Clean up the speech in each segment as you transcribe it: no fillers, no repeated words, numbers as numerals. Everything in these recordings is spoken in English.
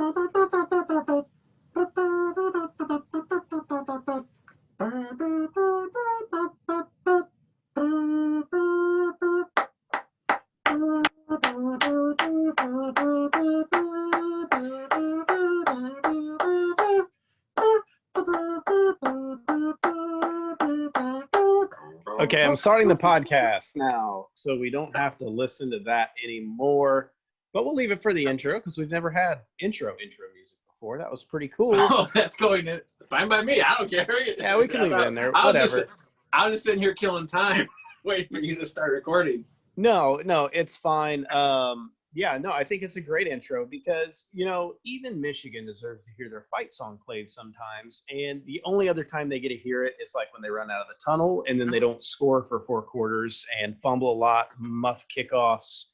Okay, I'm starting the podcast now, so we don't have to listen to that anymore. But we'll leave it for the intro because we've never had intro music before. That was pretty cool. Oh, that's going to fine by me. I don't care. Yeah, we can leave it in there. I was Whatever. just sitting here killing time, waiting for you to start recording. No, it's fine. I think it's a great intro because, even Michigan deserves to hear their fight song played sometimes. And the only other time they get to hear it is like when they run out of the tunnel and then they don't score for 4 quarters and fumble a lot, muff kickoffs,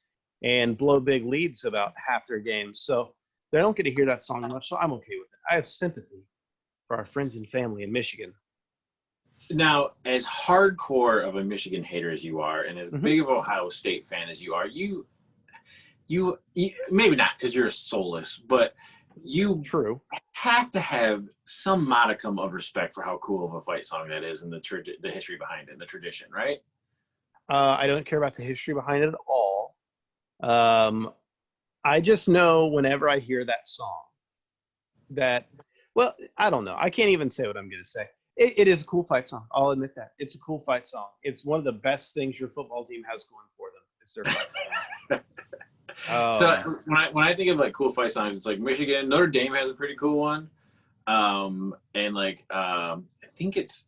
and blow big leads about half their games. So they don't get to hear that song much, so I'm okay with it. I have sympathy for our friends and family in Michigan. Now, as hardcore of a Michigan hater as you are, and as big of an Ohio State fan as you are, you maybe not because you're soulless, but you have to have some modicum of respect for how cool of a fight song that is and the history behind it, the tradition, right? I don't care about the history behind it at all. I just know whenever I hear that song that, well, I don't know. I can't even say what I'm going to say. It is a cool fight song. I'll admit that. It's a cool fight song. It's one of the best things your football team has going for them. It's their fight song. So when I think of like cool fight songs, it's like Michigan, Notre Dame has a pretty cool one. And like, I think it's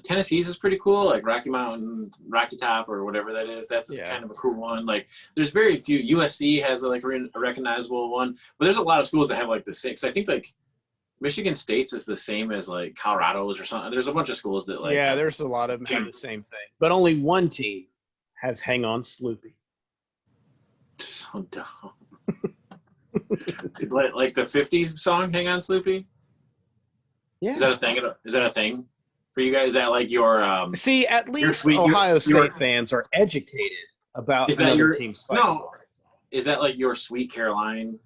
Tennessee's is pretty cool. Like Rocky Mountain, Rocky Top or whatever that is. That's kind of a cool one. Like there's very few. USC has a recognizable one, but there's a lot of schools that have like the 6. I think like Michigan State's is the same as like Colorado's or something. There's a bunch of schools that like. Yeah, there's a lot of them have the same thing, but only one team has "Hang On, Sloopy." So dumb. Like the 50s song "Hang On, Sloopy." Yeah. Is that a thing? Is that a thing for you guys? Is that like your See, at least Ohio State fans are educated about another team's fight song. Is that like your Sweet Caroline?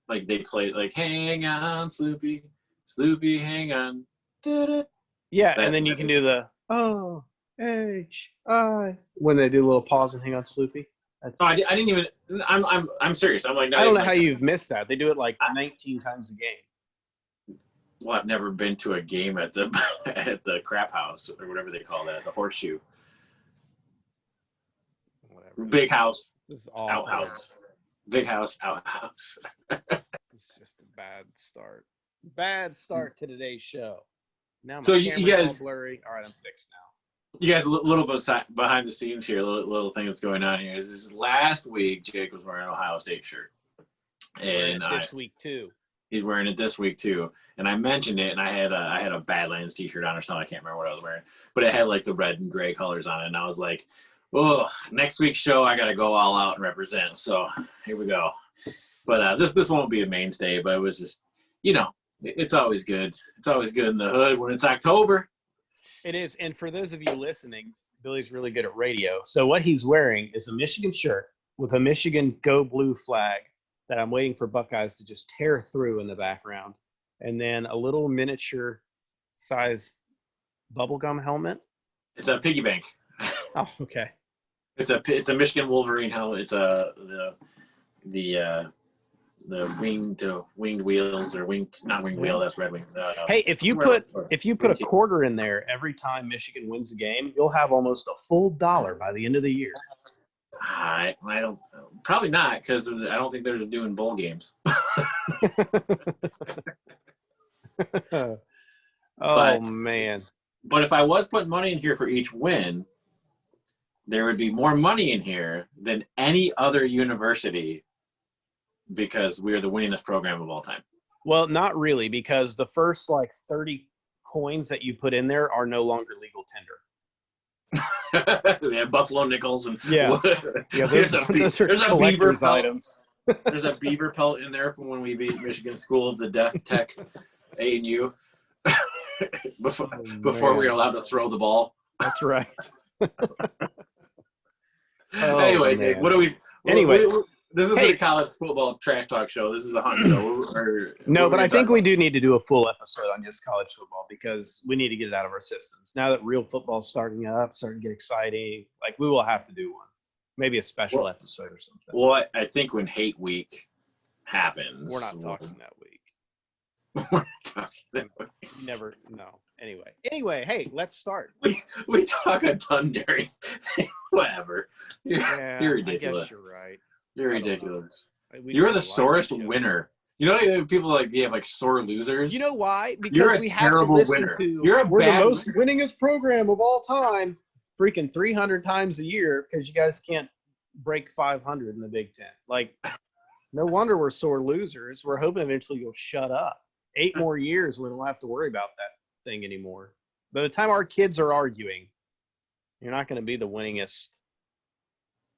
Like they play like "Hang On, Sloopy, Sloopy, hang on." Yeah, and then you can do the O-H-I when they do a little pause and "Hang On, Sloopy." I didn't even. I'm serious. I'm like. I don't know how you've missed that. They do it like 19 times a game. Well, I've never been to a game at the crap house or whatever they call that, the horseshoe. Whatever. Big house. This is all outhouse. Big house, outhouse. This is just a bad start. Bad start to today's show. Now my camera's all blurry. All right, I'm fixed now. You guys, a little bit behind the scenes here, a little thing that's going on here is this last week, Jake was wearing an Ohio State shirt. And this week, too. He's wearing it this week, too. And I mentioned it, and I had a Badlands t-shirt on or something. I can't remember what I was wearing. But it had, like, the red and gray colors on it. And I was like, oh, next week's show, I got to go all out and represent. So here we go. But this won't be a mainstay, but it was just, it's always good. It's always good in the hood when it's October. It is. And for those of you listening, Billy's really good at radio. So what he's wearing is a Michigan shirt with a Michigan Go Blue flag that I'm waiting for Buckeyes to just tear through in the background. And then a little miniature size bubblegum helmet. It's a piggy bank. Oh, okay. It's a Michigan Wolverine helmet. It's the winged wheels or not winged wheel. That's Red Wings. Hey, if you put a quarter in there every time Michigan wins a game, you'll have almost a full $1 by the end of the year. I don't probably not because I don't think they're just doing bowl games. Man! But if I was putting money in here for each win, there would be more money in here than any other university. Because we are the winningest program of all time. Well, not really, because the first 30 coins that you put in there are no longer legal tender. Yeah, Buffalo nickels and those are collector's items. There's a beaver pelt in there from when we beat Michigan School of the Deaf Tech A&U before we were allowed to throw the ball. That's right. Anyway, Dave, what do we? This isn't Hey, a college football trash talk show. This is a hunt show. no, but I think we do need to do a full episode on just college football because we need to get it out of our systems. Now that real football's starting to get exciting, like we will have to do one. Maybe a special episode or something. Well, I think when Hate Week happens, We're not talking that week. We're not talking that week. Never. No. Anyway, hey, let's start. We talk a ton during. Whatever. You're ridiculous. I guess you're right. You're ridiculous. We You're just the like sorest each other. winner. You know, people like they have like sore losers. You know why? Because You're a we have to terrible listen winner. to. You're We're the bad most winningest program of all time, freaking 300 times a year because you guys can't break 500 in the Big Ten. Like, no wonder we're sore losers. We're hoping eventually you'll shut up. 8 more years, we don't have to worry about that thing anymore. By the time our kids are arguing, you're not going to be the winningest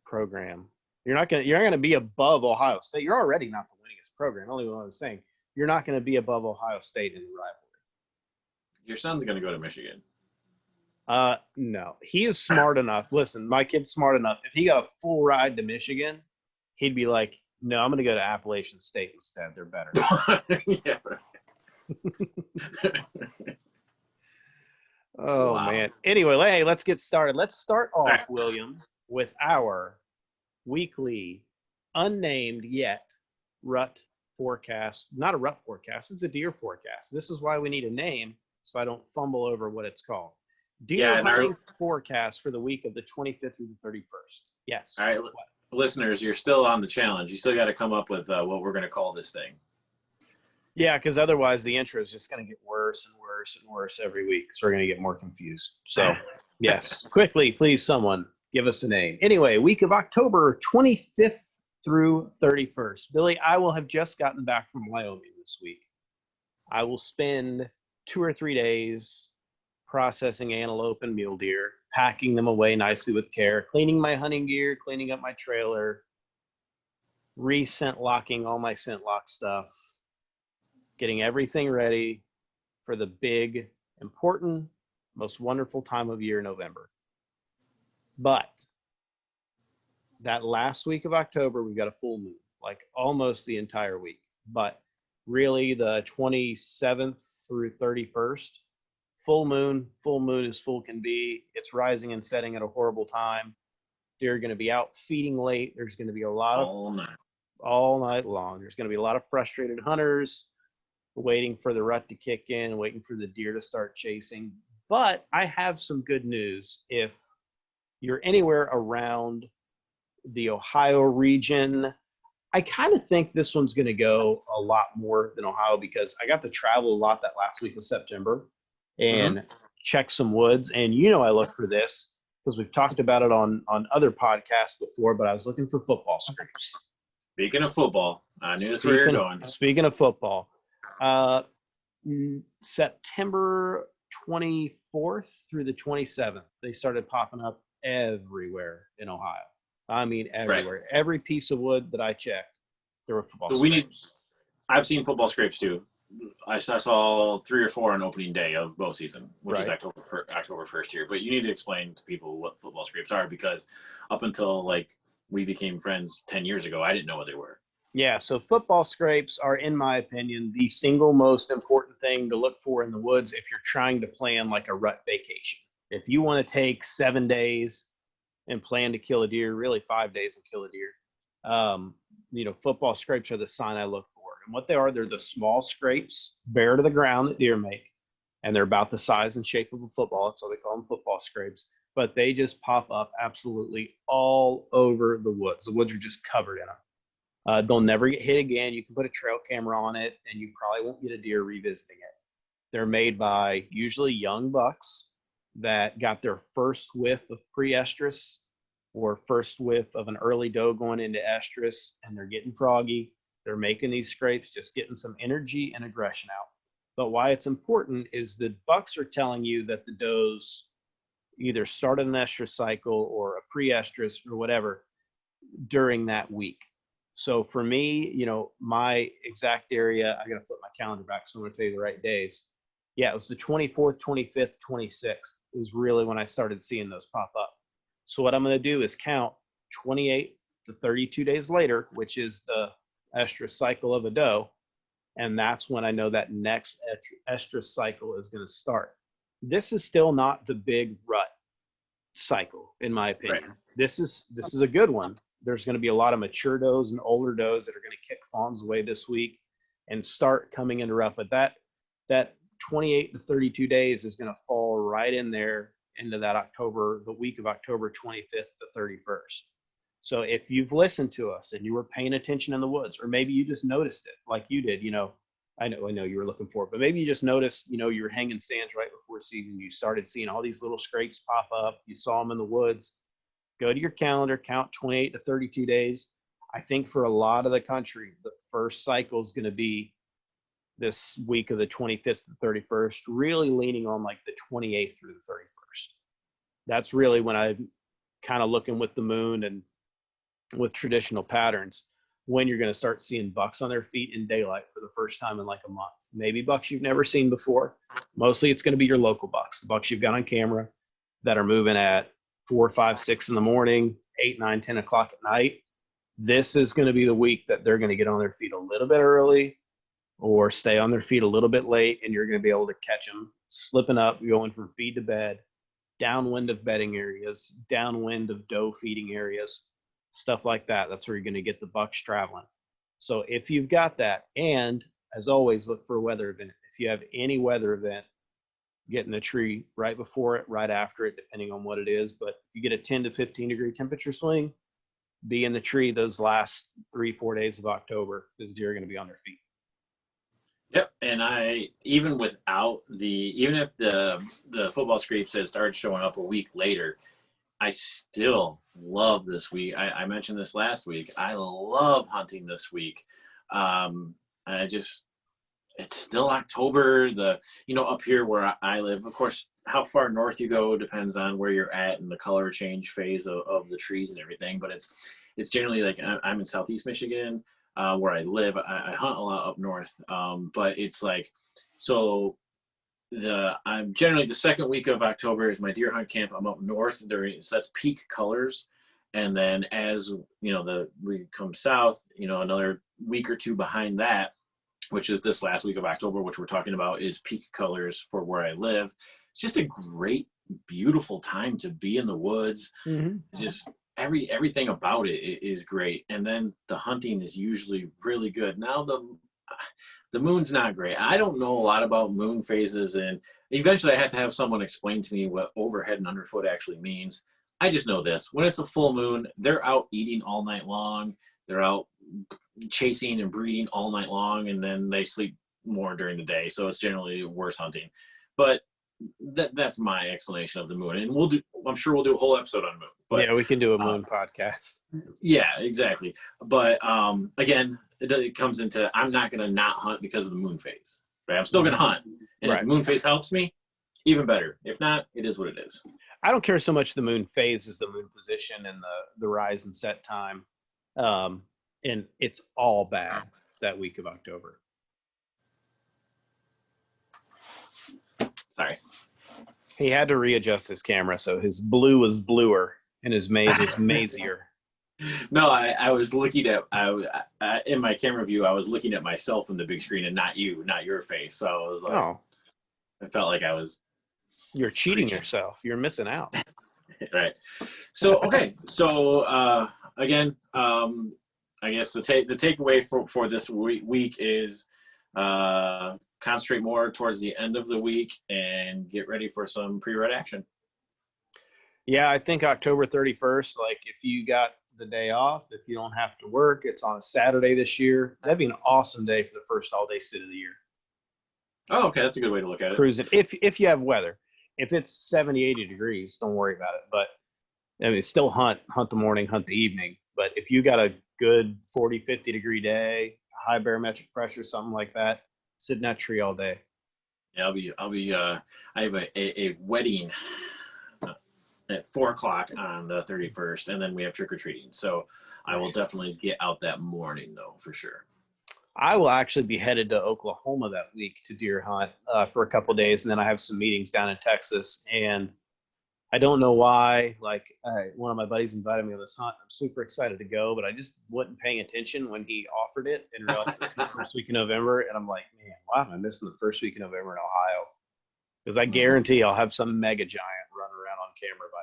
program. You're not going to be above Ohio State. You're already not the winningest program. Only what I'm saying. You're not going to be above Ohio State in the rivalry. Your son's going to go to Michigan. No. He is smart enough. Listen, my kid's smart enough. If he got a full ride to Michigan, he'd be like, no, I'm going to go to Appalachian State instead. They're better. Yeah, right. Oh, Wow. man. Anyway, hey, let's get started. Let's start off, William, with our weekly, unnamed yet rut forecast. Not a rut forecast. It's a deer forecast. This is why we need a name so I don't fumble over what it's called. Deer hunting forecast for the week of the 25th through the 31st. Yes. All right, listeners, you're still on the challenge. You still got to come up with what we're going to call this thing. Yeah, because otherwise the intro is just going to get worse and worse and worse every week. So we're going to get more confused. So, yes, quickly, please, someone give us a name. Anyway, week of October 25th through 31st. Billy, I will have just gotten back from Wyoming this week. I will spend 2 or 3 days processing antelope and mule deer, packing them away nicely with care, cleaning my hunting gear, cleaning up my trailer, re-scent locking all my scent lock stuff, getting everything ready for the big, important, most wonderful time of year, November. But that last week of October, we got a full moon, like almost the entire week. But really the 27th through 31st, full moon as full can be. It's rising and setting at a horrible time. Deer are going to be out feeding late. There's going to be a lot of all night long. There's going to be a lot of frustrated hunters waiting for the rut to kick in, waiting for the deer to start chasing. But I have some good news. If you're anywhere around the Ohio region, I kind of think this one's going to go a lot more than Ohio because I got to travel a lot that last week of September and check some woods. And I look for this because we've talked about it on other podcasts before, but I was looking for football scrapes. Speaking of football, I knew that's where you're going. Speaking of football, September 24th through the 27th, they started popping up everywhere in Ohio. I mean, everywhere. Right. Every piece of wood that I checked, there were football scrapes. I've seen football scrapes too. I saw 3 or 4 on opening day of bow season, which is October 1st here. But you need to explain to people what football scrapes are because up until we became friends 10 years ago, I didn't know what they were. Yeah, so football scrapes are, in my opinion, the single most important thing to look for in the woods if you're trying to plan like a rut vacation. If you want to take 7 days and plan to kill a deer, really 5 days and kill a deer, football scrapes are the sign I look for. And what they are, they're the small scrapes, bare to the ground that deer make. And they're about the size and shape of a football. That's why they call them football scrapes. But they just pop up absolutely all over the woods. The woods are just covered in them. They'll never get hit again. You can put a trail camera on it, and you probably won't get a deer revisiting it. They're made by usually young bucks that got their first whiff of pre-estrus or first whiff of an early doe going into estrus, and they're getting froggy. They're making these scrapes, just getting some energy and aggression out. But why it's important is the bucks are telling you that the does either started an estrus cycle or a pre-estrus or whatever during that week. So for me, my exact area, I got to flip my calendar back so I'm going to tell you the right days. Yeah, it was the 24th, 25th, 26th is really when I started seeing those pop up. So what I'm going to do is count 28th to 32 days later, which is the estrus cycle of a doe. And that's when I know that next estrus cycle is going to start. This is still not the big rut cycle, in my opinion. Right. This is a good one. There's going to be a lot of mature does and older does that are going to kick fawns away this week and start coming into rut. But that 28 to 32 days is going to fall right in there into that the week of October 25th to 31st. So if you've listened to us and you were paying attention in the woods, or maybe you just noticed it like you did, I know you were looking for it, but maybe you just noticed, you were hanging stands right before season. You started seeing all these little scrapes pop up. You saw them in the woods. Go to your calendar, count 28 to 32 days. I think for a lot of the country, the first cycle is going to be this week of the 25th to 31st, really leaning on like the 28th through the 31st. That's really when I'm kind of looking with the moon and with traditional patterns, when you're going to start seeing bucks on their feet in daylight for the first time in like a month. Maybe bucks you've never seen before. Mostly it's going to be your local bucks, the bucks you've got on camera that are moving at 4, 5, 6 in the morning, 8, 9, 10 o'clock at night. This is going to be the week that they're going to get on their feet a little bit early or stay on their feet a little bit late, and you're going to be able to catch them slipping up, going from feed to bed, downwind of bedding areas, downwind of doe feeding areas, stuff like that. That's where you're going to get the bucks traveling. So if you've got that, and as always, look for a weather event. If you have any weather event, get in the tree right before it, right after it, depending on what it is. But if you get a 10 to 15 degree temperature swing, be in the tree those last 3-4 days of October, because deer are going to be on their feet. Yep, and even if the football scrapes had started showing up a week later, I still love this week. I mentioned this last week. I love hunting this week. It's still October. Up here where I live, of course, how far north you go depends on where you're at and the color change phase of the trees and everything. But it's generally like I'm in Southeast Michigan, where I live. I hunt a lot up north, but it's like so. I'm generally the second week of October is my deer hunt camp. I'm up north so that's peak colors, and then as we come south, another week or two behind that, which is this last week of October, which we're talking about, is peak colors for where I live. It's just a great, beautiful time to be in the woods. Mm-hmm. Just everything about it is great, and then the hunting is usually really good. Now the moon's not great. I don't know a lot about moon phases, and eventually I had to have someone explain to me what overhead and underfoot actually means. I just know this. When it's a full moon, they're out eating all night long. They're out chasing and breeding all night long, and then they sleep more during the day. So it's generally worse hunting. But that's my explanation of the moon. And I'm sure we'll do a whole episode on moon. But, yeah, we can do a moon podcast. Yeah, exactly. But again, it comes into I'm not going to not hunt because of the moon phase. Right? I'm still going to hunt. And if the moon phase helps me, even better. If not, it is what it is. I don't care so much the moon phase as the moon position and the rise and set time. And it's all bad that week of October. Sorry. He had to readjust his camera, so his blue was bluer and his maze was mazier. No, I was looking at in my camera view. I was looking at myself in the big screen and not your face. So I was like, I felt like I was. You're cheating yourself. You're missing out. Right. So okay. So again, I guess the takeaway for this week is concentrate more towards the end of the week and get ready for some pre-rut action. Yeah, I think October 31st, like if you got the day off, if you don't have to work, it's on a Saturday this year. That'd be an awesome day for the first all-day sit of the year. Oh, okay. That's a good way to look at it. Cruising. If you have weather. If it's 70, 80 degrees, don't worry about it. But I mean, still hunt the morning, hunt the evening. But if you got a good 40, 50 degree day, high barometric pressure, something like that, sit in that tree all day. Yeah, I have a wedding at 4:00 on the 31st, and then we have trick-or-treating. So I will definitely get out that morning though, for sure. I will actually be headed to Oklahoma that week to deer hunt for a couple of days, and then I have some meetings down in Texas. And I don't know why. Like, one of my buddies invited me on this hunt. I'm super excited to go, but I just wasn't paying attention when he offered it and realized it was the first week of November. And I'm like, man, why am I missing the first week of November in Ohio? Because I guarantee I'll have some mega giant running around on camera by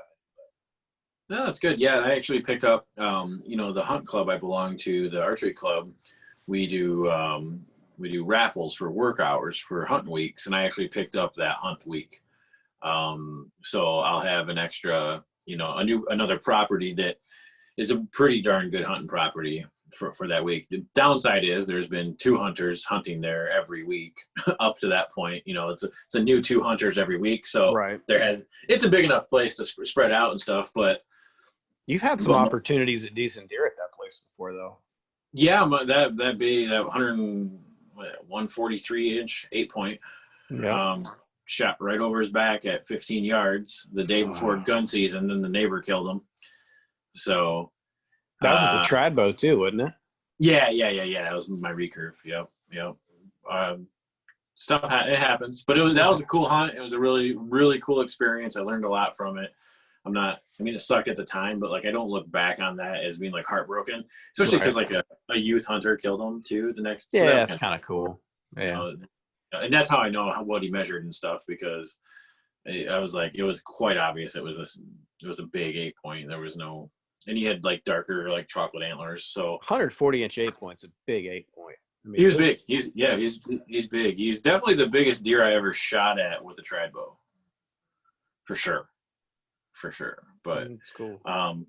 No, that's good. Yeah, I actually pick up, the hunt club I belong to, the archery club. We do raffles for work hours for hunting weeks, and I actually picked up that hunt week. So I'll have an extra, another property that is a pretty darn good hunting property for that week. The downside is there's been 2 hunters hunting there every week up to that point. It's a new 2 hunters every week, so right. It's a big enough place to spread out and stuff. But you've had some opportunities at decent deer at that place before, though. Yeah, that'd be that 143 inch 8-point. Yeah. Shot right over his back at 15 yards the day before gun season. Then the neighbor killed him. So that was the trad bow too, wasn't it? Yeah. That was my recurve. Yep. It happens, but that was a cool hunt. It was a really, really cool experience. I learned a lot from it. It sucked at the time, but like, I don't look back on that as being like heartbroken, especially because like a youth hunter killed him too the next. Yeah, that's kind of cool. Yeah. And that's how I know what he measured and stuff, because I was like, it was quite obvious it was a big 8-point. There was no, and he had like darker like chocolate antlers. So 140 inch 8-point's a big 8-point. He was big. He's big. He's definitely the biggest deer I ever shot at with a trad bow. For sure. But it's cool. And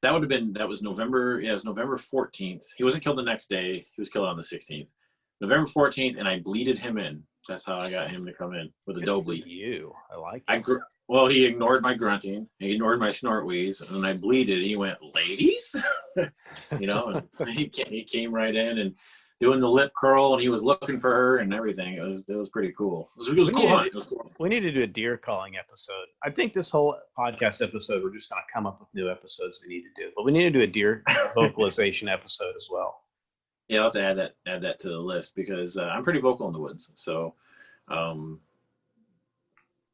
that was November. Yeah, it was November 14th. He wasn't killed the next day. He was killed on the 16th. November 14th, and I bleeded him in. That's how I got him to come in with a doe bleed. I like it. He ignored my grunting. He ignored my snort wheeze, and I bleeded. He went, ladies? And he came right in and doing the lip curl, and he was looking for her and everything. It was pretty cool. It was a cool hunt. It was cool. We need to do a deer calling episode. I think this whole podcast episode, we're just going to come up with new episodes we need to do. But we need to do a deer vocalization episode as well. Yeah, I'll have to add that to the list, because I'm pretty vocal in the woods. So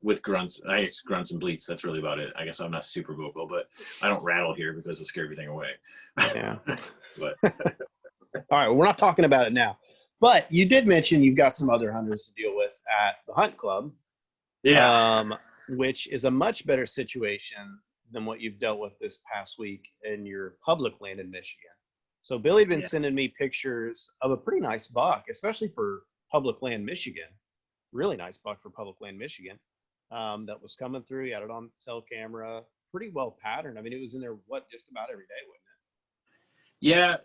with grunts and bleats, that's really about it. I guess I'm not super vocal, but I don't rattle here because it'll scare everything away. Yeah. But all right, we're not talking about it now. But you did mention you've got some other hunters to deal with at the hunt club. Yeah. Which is a much better situation than what you've dealt with this past week in your public land in Michigan. So Billy had been sending me pictures of a pretty nice buck, especially for public land Michigan. Really nice buck for public land Michigan. That was coming through. He had it on cell camera, pretty well patterned. I mean, it was in there just about every day, wasn't it? Yeah,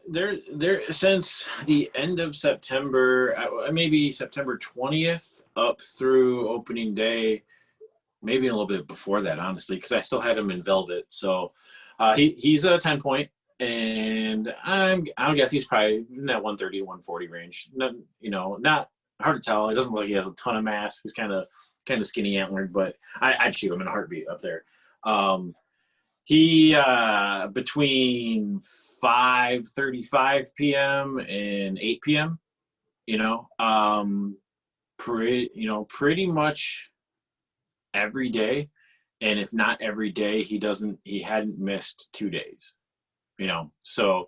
there since the end of September, maybe September 20th up through opening day, maybe a little bit before that, honestly, because I still had him in velvet. So he's a 10-point. And I guess he's probably in that 130 to 140 range. Not hard to tell. It doesn't look like he has a ton of mass. He's kind of skinny antlered, but I'd shoot him in a heartbeat up there. He between 5:35 p.m. and 8 p.m. Pretty much every day, and if not every day, he hadn't missed 2 days. So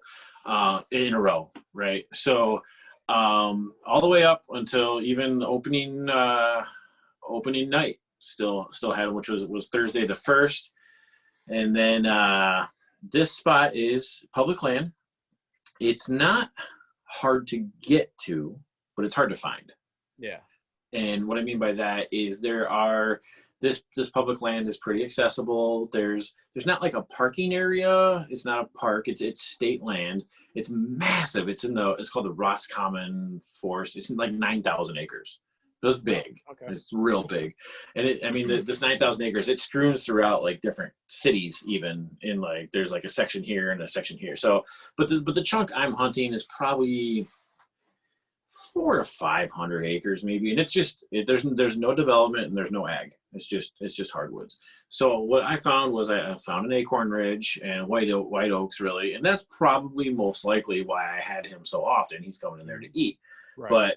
in a row, right? So all the way up until even opening night, still had him, which was Thursday the 1st. And then this spot is public land. It's not hard to get to, but it's hard to find. Yeah. And what I mean by that is this public land is pretty accessible. There's not like a parking area. It's not a park. It's state land. It's massive. It's called the Roscommon Forest. It's like 9,000 acres. It was big. Okay. It's real big. And this 9,000 acres, it strews throughout like different cities, even in like, there's like a section here and a section here. So, but the chunk I'm hunting is probably 400 to 500 acres maybe, and it's just there's no development and there's no ag. It's just hardwoods. So what I found was I found an acorn ridge and white oaks, really, and that's probably most likely why I had him so often. He's coming in there to eat. Right. But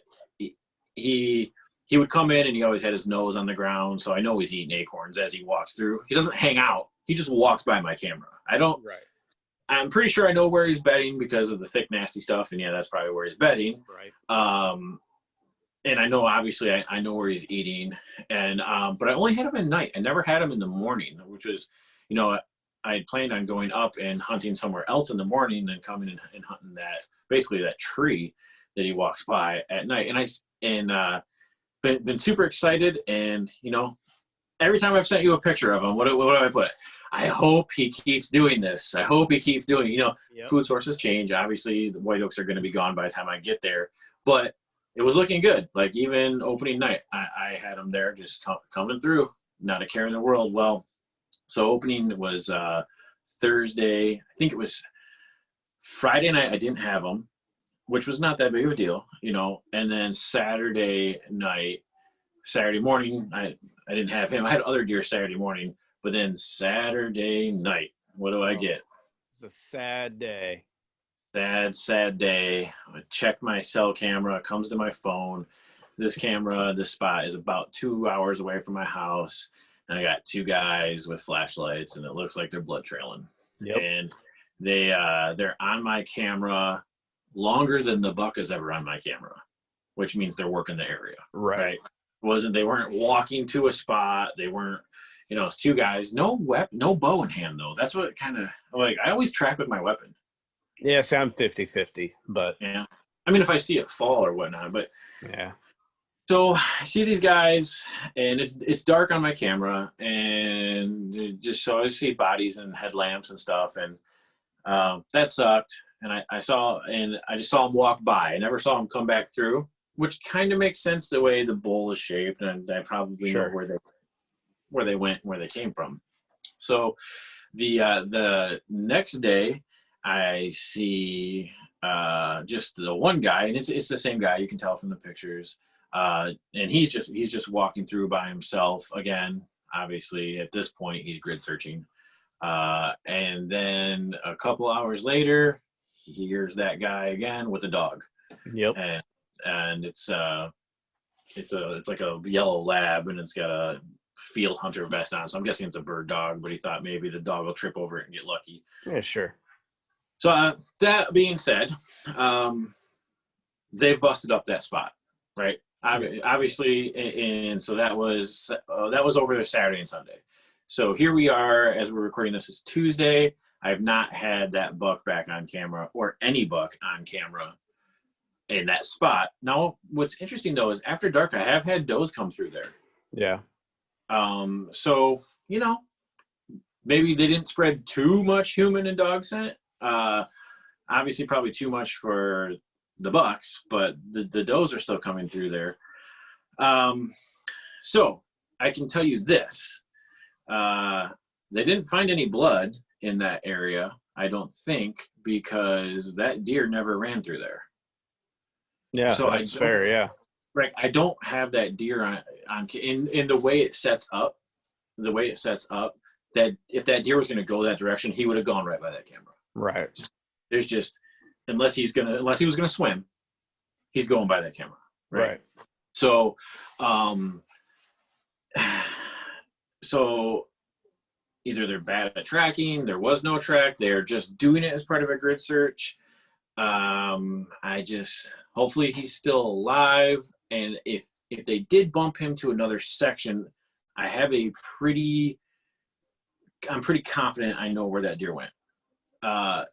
he he would come in and he always had his nose on the ground. So I know he's eating acorns as he walks through. He doesn't hang out. He just walks by my camera. Right. I'm pretty sure I know where he's bedding because of the thick, nasty stuff. And yeah, that's probably where he's bedding. Right. And I know, obviously, I know where he's eating. And, but I only had him at night. I never had him in the morning, which was, you know, I had planned on going up and hunting somewhere else in the morning, then coming and hunting basically that tree that he walks by at night. And been super excited. And, you know, every time I've sent you a picture of him, what do I put? I hope he keeps doing this. I hope he keeps doing, you know, Yep. Food sources change. Obviously, the white oaks are going to be gone by the time I get there. But it was looking good. Like, even opening night, I had him there just coming through, not a care in the world. Well, so opening was Thursday. I think it was Friday night. I didn't have him, which was not that big of a deal, you know. And then Saturday morning, I didn't have him. I had other deer Saturday morning, but then Saturday night, what do I get? It's a sad day. Sad day. I check my cell camera. It comes to my phone. This spot is about 2 hours away from my house. And I got two guys with flashlights, and it looks like they're blood trailing. Yep. And they're on my camera longer than the buck is ever on my camera, which means they're working the area. Right. They weren't walking to a spot. They weren't, you know, it's two guys, no bow in hand though. That's what kind of, like, I always track with my weapon. Yeah, sound 50-50, but yeah. I mean, if I see it fall or whatnot, but yeah. So I see these guys, and it's dark on my camera, and just so I see bodies and headlamps and stuff, and that sucked. And I just saw him walk by. I never saw him come back through, which kind of makes sense the way the bowl is shaped, and I probably know where they went, where they came from. So the next day, I see just the one guy, and it's the same guy. You can tell from the pictures. And he's just walking through by himself again. Obviously, at this point, he's grid searching. And then a couple hours later, he hears that guy again with a dog. Yep. And it's like a yellow lab, and it's got a field hunter vest on. So I'm guessing it's a bird dog, but he thought maybe the dog will trip over it and get lucky. Yeah, sure. So that being said, they've busted up that spot, right? Obviously, and so that was over there Saturday and Sunday. So here we are, as we're recording this is Tuesday. I have not had that buck back on camera, or any buck on camera in that spot. Now, what's interesting though is after dark, I have had does come through there. Yeah. So, you know, maybe they didn't spread too much human and dog scent. Obviously, probably too much for the bucks, but the does are still coming through there. So I can tell you this, they didn't find any blood in that area, I don't think, because that deer never ran through there. Yeah, so that's fair. Yeah. Right. I don't have that deer on in the way it sets up, that if that deer was going to go that direction, he would have gone right by that camera. Right. There's just, unless he was going to swim, he's going by that camera. Right. So, so either they're bad at tracking, there was no track, they're just doing it as part of a grid search. Hopefully he's still alive. And if they did bump him to another section, I'm pretty confident I know where that deer went. I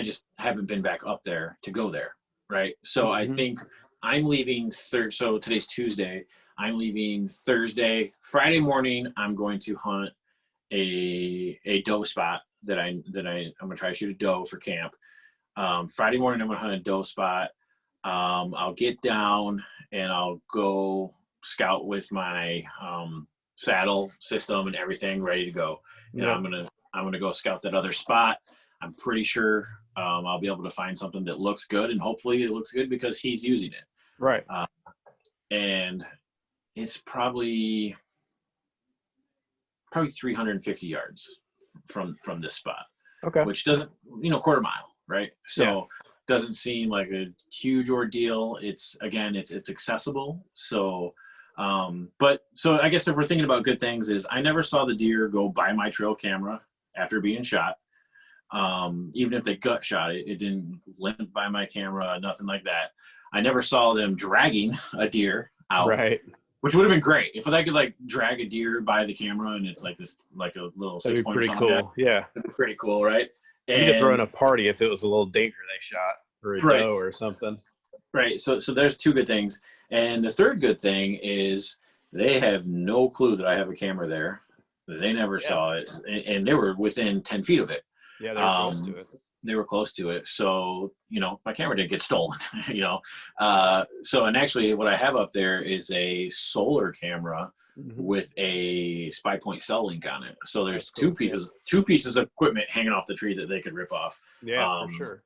just haven't been back up there to go there. Right. So I think I'm leaving so today's Tuesday. I'm leaving Thursday. Friday morning, I'm going to hunt a doe spot that I'm going to try to shoot a doe for camp. Friday morning, I'm going to hunt a doe spot. I'll get down and I'll go scout with my saddle system and everything ready to go. And I'm gonna go scout that other spot. I'm pretty sure I'll be able to find something that looks good, and hopefully it looks good because he's using it. Right. And it's probably 350 yards from this spot. Okay. Which doesn't, quarter mile, right? So Doesn't seem like a huge ordeal. It's accessible. So, but so I guess if we're thinking about good things, is I never saw the deer go by my trail camera after being shot. Even if they gut shot it, it didn't limp by my camera, nothing like that. I never saw them dragging a deer out, Right. which would have been great if I could like drag a deer by the camera and it's like this, like a little That'd 6 be point pretty something. cool. Yeah. That'd be pretty cool, right? You could throw in And a party if it was a little dinker they shot or a Right. doe or something. right, so there's two good things, and the third good thing is they have no clue that I have a camera there. They never Yeah. saw it, and they were within 10 feet of it. Yeah, they're close to it. They were close to it, so my camera didn't get stolen. So, and actually what I have up there is a solar camera with a spy point cell link on it, so there's That's cool. two pieces of equipment hanging off the tree that they could rip off. Yeah, for sure.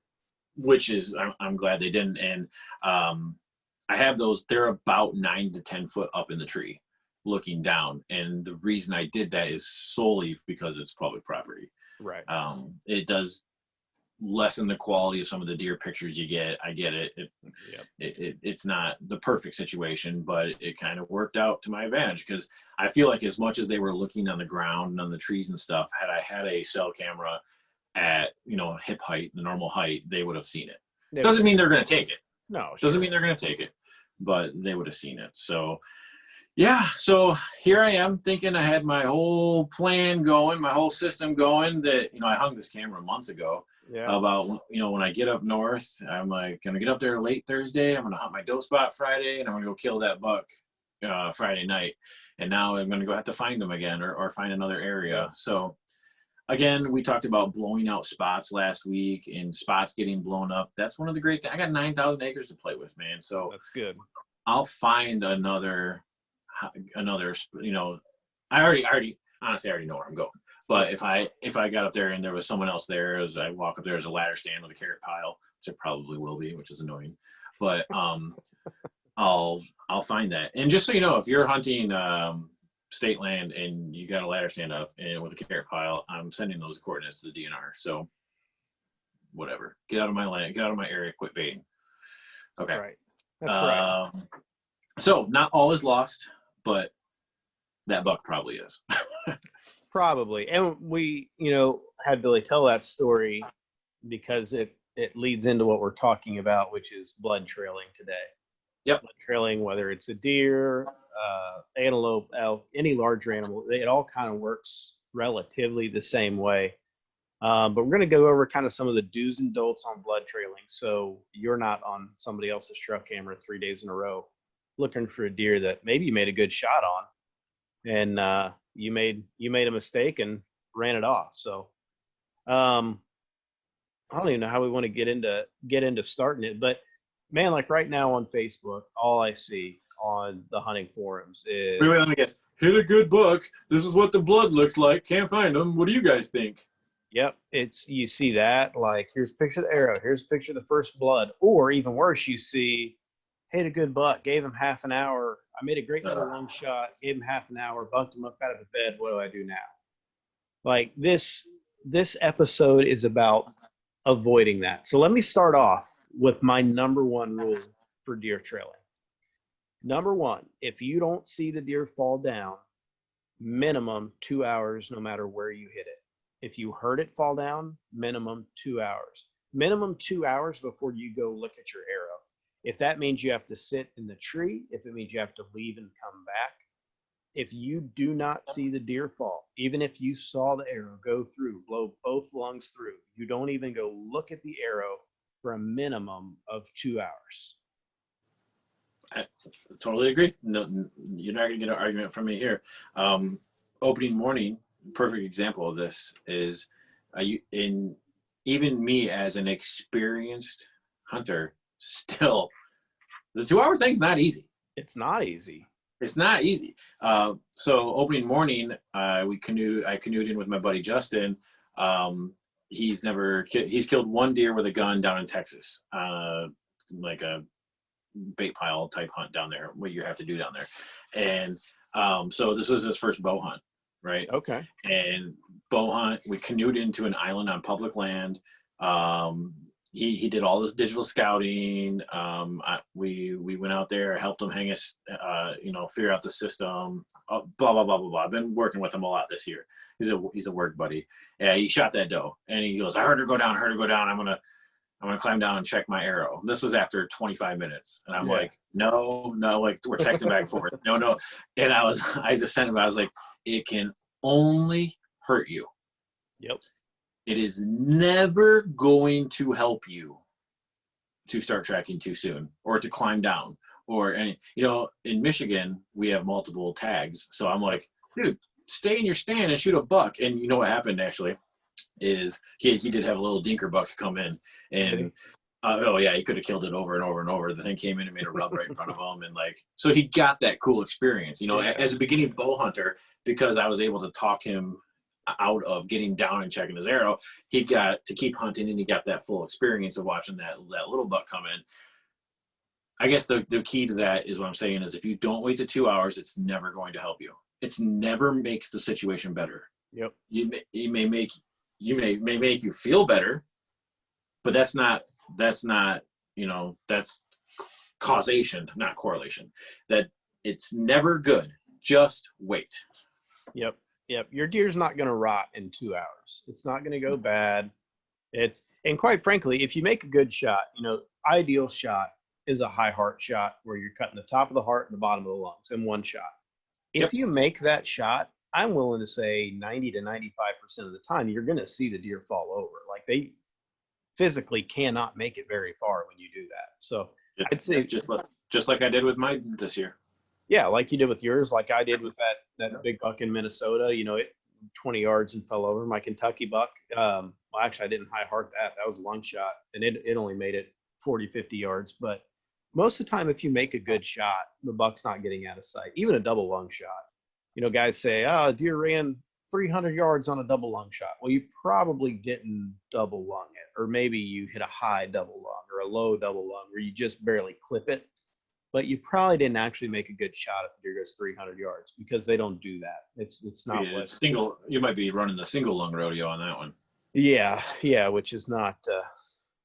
Which is I'm glad they didn't. And I have those. They're about 9 to 10 foot up in the tree looking down, and the reason I did that is solely because it's public property. Right. It does lessen the quality of some of the deer pictures you get. I get it. It's not the perfect situation, but it kind of worked out to my advantage, because I feel like as much as they were looking on the ground and on the trees and stuff, had I had a cell camera at hip height, the normal height, they would have seen it. Doesn't mean they're going to take it. No, doesn't mean they're going to take it, but they would have seen it. So yeah, so here I am thinking I had my whole plan going, my whole system going, that I hung this camera months ago. Yeah. About when I get up north, I'm like gonna get up there late Thursday. I'm gonna hunt my doe spot Friday, and I'm gonna go kill that buck Friday night. And now I'm gonna go have to find them again, or find another area. So again, we talked about blowing out spots last week and spots getting blown up. That's one of the great things. I got 9,000 acres to play with, man. So that's good. I'll find another. I already honestly know where I'm going. But if I got up there and there was someone else there, as I walk up there, there's a ladder stand with a carrot pile, which it probably will be, which is annoying. But I'll find that. And just so you know, if you're hunting state land and you got a ladder stand up and with a carrot pile, I'm sending those coordinates to the DNR. So whatever, get out of my land, get out of my area, quit baiting. Okay. Right. That's right. So not all is lost, but that buck probably is. Probably. And we, had Billy tell that story because it leads into what we're talking about, which is blood trailing today. Yep. Blood trailing, whether it's a deer, antelope, elk, any larger animal, it all kind of works relatively the same way. But we're going to go over kind of some of the do's and don'ts on blood trailing, so you're not on somebody else's trail camera 3 days in a row looking for a deer that maybe you made a good shot on, and you made a mistake and ran it off. So I don't even know how we want to get into starting it, but man, like right now on Facebook, all I see on the hunting forums is, wait, let me guess. Hit a good buck. This is what the blood looks like. Can't find them. What do you guys think? Yep, you see that, like, here's a picture of the arrow, here's a picture of the first blood, or even worse, you see, hit a good buck, gave him half an hour, I made a great little long shot, gave him half an hour, bunked him up out of the bed, what do I do now? Like, this episode is about avoiding that. So let me start off with my number one rule for deer trailing. Number one, if you don't see the deer fall down, minimum 2 hours no matter where you hit it. If you heard it fall down, minimum 2 hours. Minimum 2 hours before you go look at your arrow. If that means you have to sit in the tree, if it means you have to leave and come back, if you do not see the deer fall, even if you saw the arrow go through, blow both lungs through, you don't even go look at the arrow for a minimum of 2 hours. I totally agree. No, you're not going to get an argument from me here. Opening morning, perfect example of this is even me as an experienced hunter, still the 2 hour thing's not easy. It's not easy. It's not easy. So opening morning, I canoed in with my buddy Justin. He's killed one deer with a gun down in Texas, like a bait pile type hunt down there, what you have to do down there. And so this was his first bow hunt, right? Okay. And bow hunt, we canoed into an island on public land. he did all this digital scouting. We went out there, helped him hang us, figure out the system. Blah blah blah blah blah. I've been working with him a lot this year. He's a work buddy. Yeah, he shot that doe, and he goes, "I heard her go down. I heard her go down. I'm gonna climb down and check my arrow." This was after 25 minutes, and I'm like, "No, like we're texting back and forth. No," and I just sent him. I was like, "It can only hurt you. Yep. It is never going to help you to start tracking too soon or to climb down or any, in Michigan, we have multiple tags. So I'm like, dude, stay in your stand and shoot a buck." And you know what happened actually is he did have a little dinker buck come in and he could have killed it over and over and over. The thing came in and made a rub right in front of him. And so he got that cool experience, as a beginning bow hunter, because I was able to talk him out of getting down and checking his arrow. He got to keep hunting and he got that full experience of watching that little buck come in. I guess the key to that is what I'm saying is if you don't wait the 2 hours, it's never going to help you. It's never makes the situation better. Yep. You may make you feel better, but that's causation, not correlation. That it's never good. Just wait. Yep. Your deer's not going to rot in 2 hours. It's not going to go bad. And quite frankly, if you make a good shot, ideal shot is a high heart shot where you're cutting the top of the heart and the bottom of the lungs in one shot. If you make that shot, I'm willing to say 90 to 95% of the time, you're going to see the deer fall over. Like they physically cannot make it very far when you do that. So I'd say just like I did with mine this year. Yeah, like you did with yours, like I did with that big buck in Minnesota. It 20 yards and fell over. My Kentucky buck. Well, actually, I didn't high heart that. That was a long shot, and it only made it 40, 50 yards. But most of the time, if you make a good shot, the buck's not getting out of sight. Even a double lung shot. Guys say, "Oh, deer ran 300 yards on a double lung shot." Well, you probably didn't double lung it, or maybe you hit a high double lung or a low double lung where you just barely clip it. But you probably didn't actually make a good shot if the deer goes 300 yards because they don't do that. It's not what single. You might be running the single lung rodeo on that one. Yeah, which is not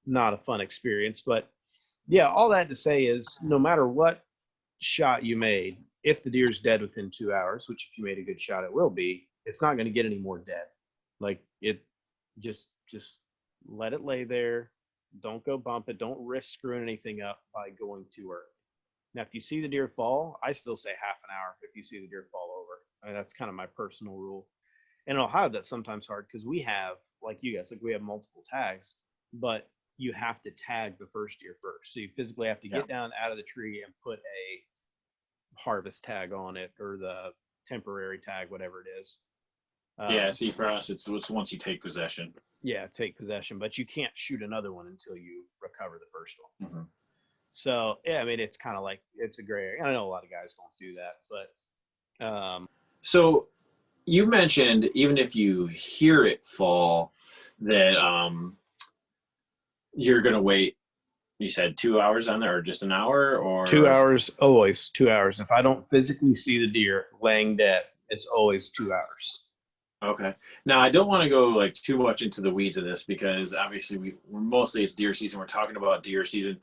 a fun experience. But yeah, all that to say is no matter what shot you made, if the deer's dead within 2 hours, which if you made a good shot, it will be, it's not going to get any more dead. Like it just let it lay there. Don't go bump it. Don't risk screwing anything up by going too early. Now, if you see the deer fall, I still say half an hour if you see the deer fall over. I mean, that's kind of my personal rule. And in Ohio, that's sometimes hard because we have, like you guys, we have multiple tags, but you have to tag the first deer first. So you physically have to get down out of the tree and put a harvest tag on it or the temporary tag, whatever it is. See, for us, it's once you take possession. Yeah, take possession, but you can't shoot another one until you recover the first one. Mm-hmm. So, yeah, I mean, it's kind of like it's a gray area. I know a lot of guys don't do that, but. So you mentioned even if you hear it fall, that you're going to wait, you said 2 hours on there or just an hour or? 2 hours, always 2 hours. If I don't physically see the deer laying dead, it's always 2 hours. Okay. Now, I don't want to go too much into the weeds of this because obviously we're mostly it's deer season. We're talking about deer season.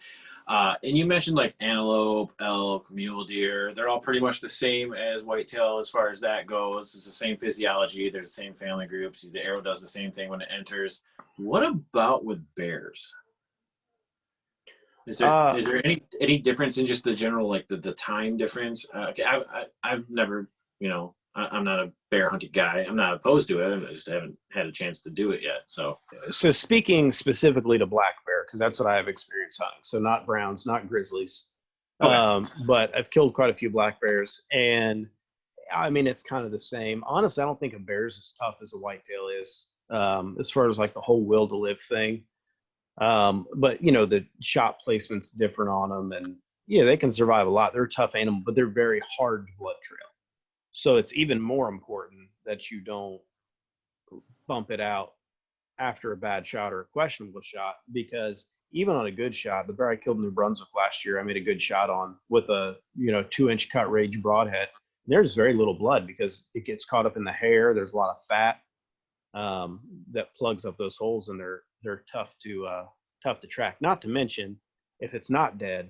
And you mentioned antelope, elk, mule deer. They're all pretty much the same as whitetail as far as that goes. It's the same physiology. They're the same family groups. The arrow does the same thing when it enters. What about with bears? Is there any difference in just the general the time difference? Okay, I've never I'm not a bear hunting guy. I'm not opposed to it. I just haven't had a chance to do it yet. So speaking specifically to black bear, because that's what I have experience hunting. So not browns, not grizzlies, okay. But I've killed quite a few black bears, and I mean it's kind of the same. Honestly, I don't think a bear is as tough as a whitetail is, as far as the whole will to live thing. But the shot placement's different on them, and they can survive a lot. They're a tough animal, but they're very hard to blood trail. So it's even more important that you don't bump it out after a bad shot or a questionable shot, because even on a good shot, the bear I killed in New Brunswick last year, I made a good shot on with a 2-inch cut range broadhead. There's very little blood because it gets caught up in the hair. There's a lot of fat that plugs up those holes, and they're tough to tough to track. Not to mention, if it's not dead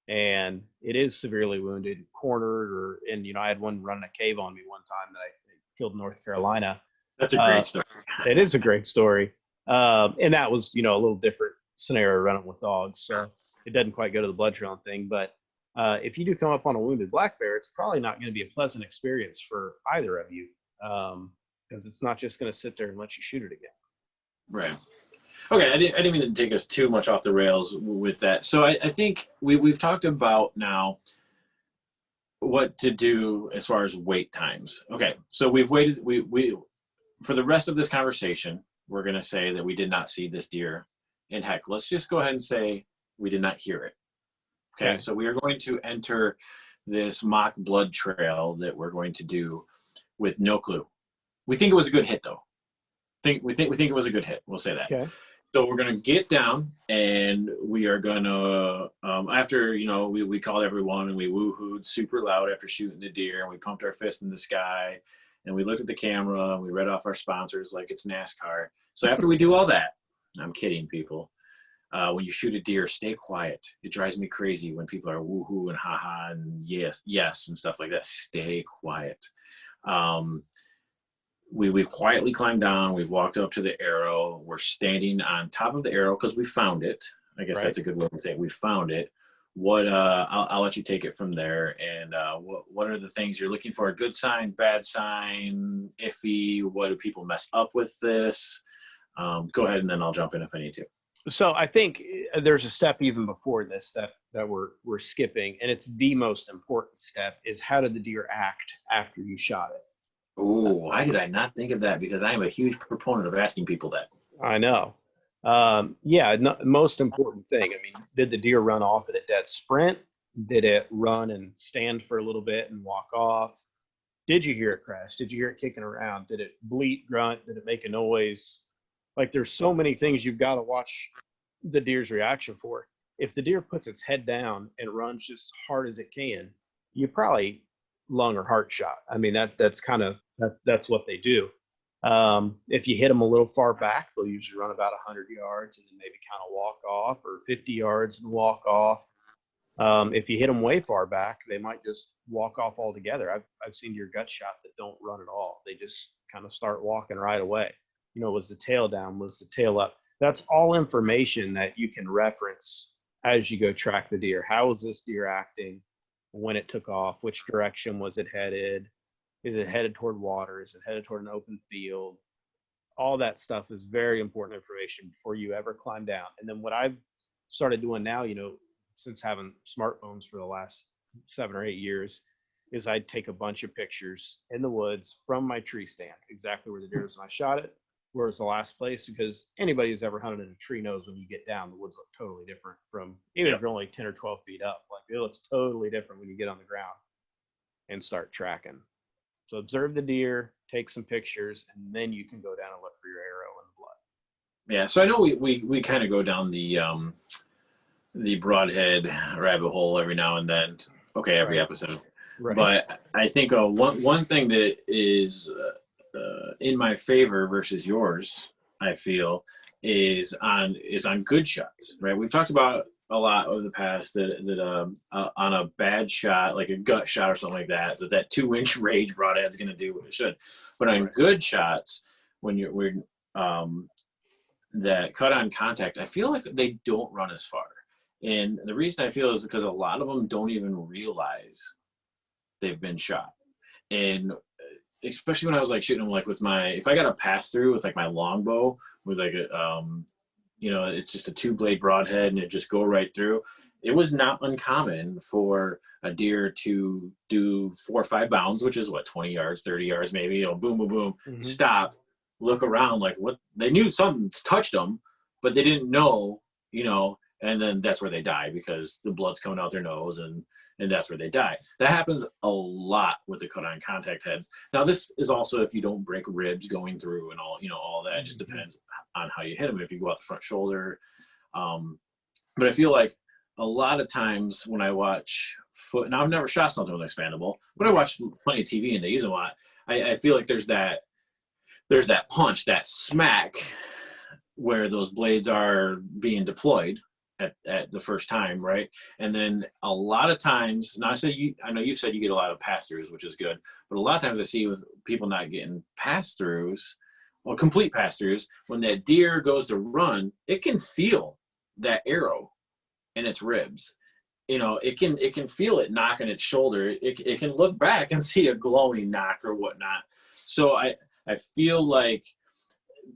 and it is severely wounded, cornered, and I had one running a cave on me one time that I killed in North Carolina. That's a Uh, great story. it is a great story, and that was a little different scenario running with dogs, so it doesn't quite go to the blood trail thing. But if you do come up on a wounded black bear, it's probably not going to be a pleasant experience for either of you, because it's not just going to sit there and let you shoot it again. Right. Okay, I didn't mean to take us too much off the rails with that. So I think we've talked about now what to do as far as wait times. Okay, so we've waited. We for the rest of this conversation, we're going to say that we did not see this deer. And heck, let's just go ahead and say we did not hear it. Okay, so we are going to enter this mock blood trail that we're going to do with no clue. We think it was a good hit, though. We think it was a good hit. We'll say that. Okay. So we're gonna get down, and we are gonna after we called everyone and we woohooed super loud after shooting the deer, and we pumped our fist in the sky, and we looked at the camera and we read off our sponsors like it's NASCAR. So after we do all that, I'm kidding, people. When you shoot a deer, stay quiet. It drives me crazy when people are woohoo and haha and yes and stuff like that. Stay quiet. We've quietly climbed down. We've walked up to the arrow. We're standing on top of the arrow because we found it. I guess that's a good way to say it. We found it. What I'll let you take it from there. And what are the things you're looking for? A good sign, bad sign, iffy? What do people mess up with this? Go ahead, and then I'll jump in if I need to. So I think there's a step even before this that we're skipping, and it's the most important step, is how did the deer act after you shot it? Oh, why did I not think of that? Because I am a huge proponent of asking people that. I know. Most important thing. I mean, did the deer run off at a dead sprint? Did it run and stand for a little bit and walk off? Did you hear it crash? Did you hear it kicking around? Did it bleat, grunt? Did it make a noise? Like, there's so many things you've got to watch the deer's reaction for. If the deer puts its head down and runs just as hard as it can, you probably lung or heart shot. I mean, that's what they do. If you hit them a little far back, they'll usually run about 100 yards and then maybe kind of walk off, or 50 yards and walk off. If you hit them way far back, they might just walk off altogether. I've seen deer gut shot that don't run at all. They just kind of start walking right away. Was the tail down? Was the tail up? That's all information that you can reference as you go track the deer. How was this deer acting when it took off? Which direction was it headed? Is it headed toward water? Is it headed toward an open field? All that stuff is very important information before you ever climb down. And then what I've started doing now, since having smartphones for the last 7 or 8 years, is I'd take a bunch of pictures in the woods from my tree stand, exactly where the deer was when I shot it, where it's the last place, because anybody who's ever hunted in a tree knows when you get down, the woods look totally different from, even if you're only 10 or 12 feet up, like it looks totally different when you get on the ground and start tracking. So observe the deer, take some pictures, and then you can go down and look for your arrow and blood. Yeah, so I know we kind of go down the broadhead rabbit hole every now and then. Okay, every episode. Right. But I think one thing that is in my favor versus yours, I feel, is on good shots. Right, we've talked about a lot over the past that on a bad shot, like a gut shot or something like that 2-inch rage broadhead is going to do what it should. But on good shots, when that cut on contact, I feel like they don't run as far. And the reason I feel is because a lot of them don't even realize they've been shot. And especially when I was like shooting them, like with if I got a pass through with like my longbow with like a, it's just a 2-blade broadhead and it just go right through. It was not uncommon for a deer to do 4 or 5 bounds, which is 20 yards, 30 yards, maybe, boom, boom, boom, stop, look around, like what they knew something's touched them, but they didn't know, and then that's where they die because the blood's coming out their nose and that's where they die. That happens a lot with the cut on contact heads. Now this is also if you don't break ribs going through and all that. It just depends on how you hit them. If you go out the front shoulder, but I feel like a lot of times when I watch now I've never shot something with expandable, but I watch plenty of TV and they use them a lot. I feel like there's that punch, that smack where those blades are being deployed at the first time, right? And then a lot of times, now I know you said you get a lot of pass-throughs, which is good, but a lot of times I see with people not getting pass-throughs, or complete pass-throughs, when that deer goes to run, it can feel that arrow in its ribs. You know, it can feel it knocking its shoulder. It can look back and see a glowing knock or whatnot. So I feel like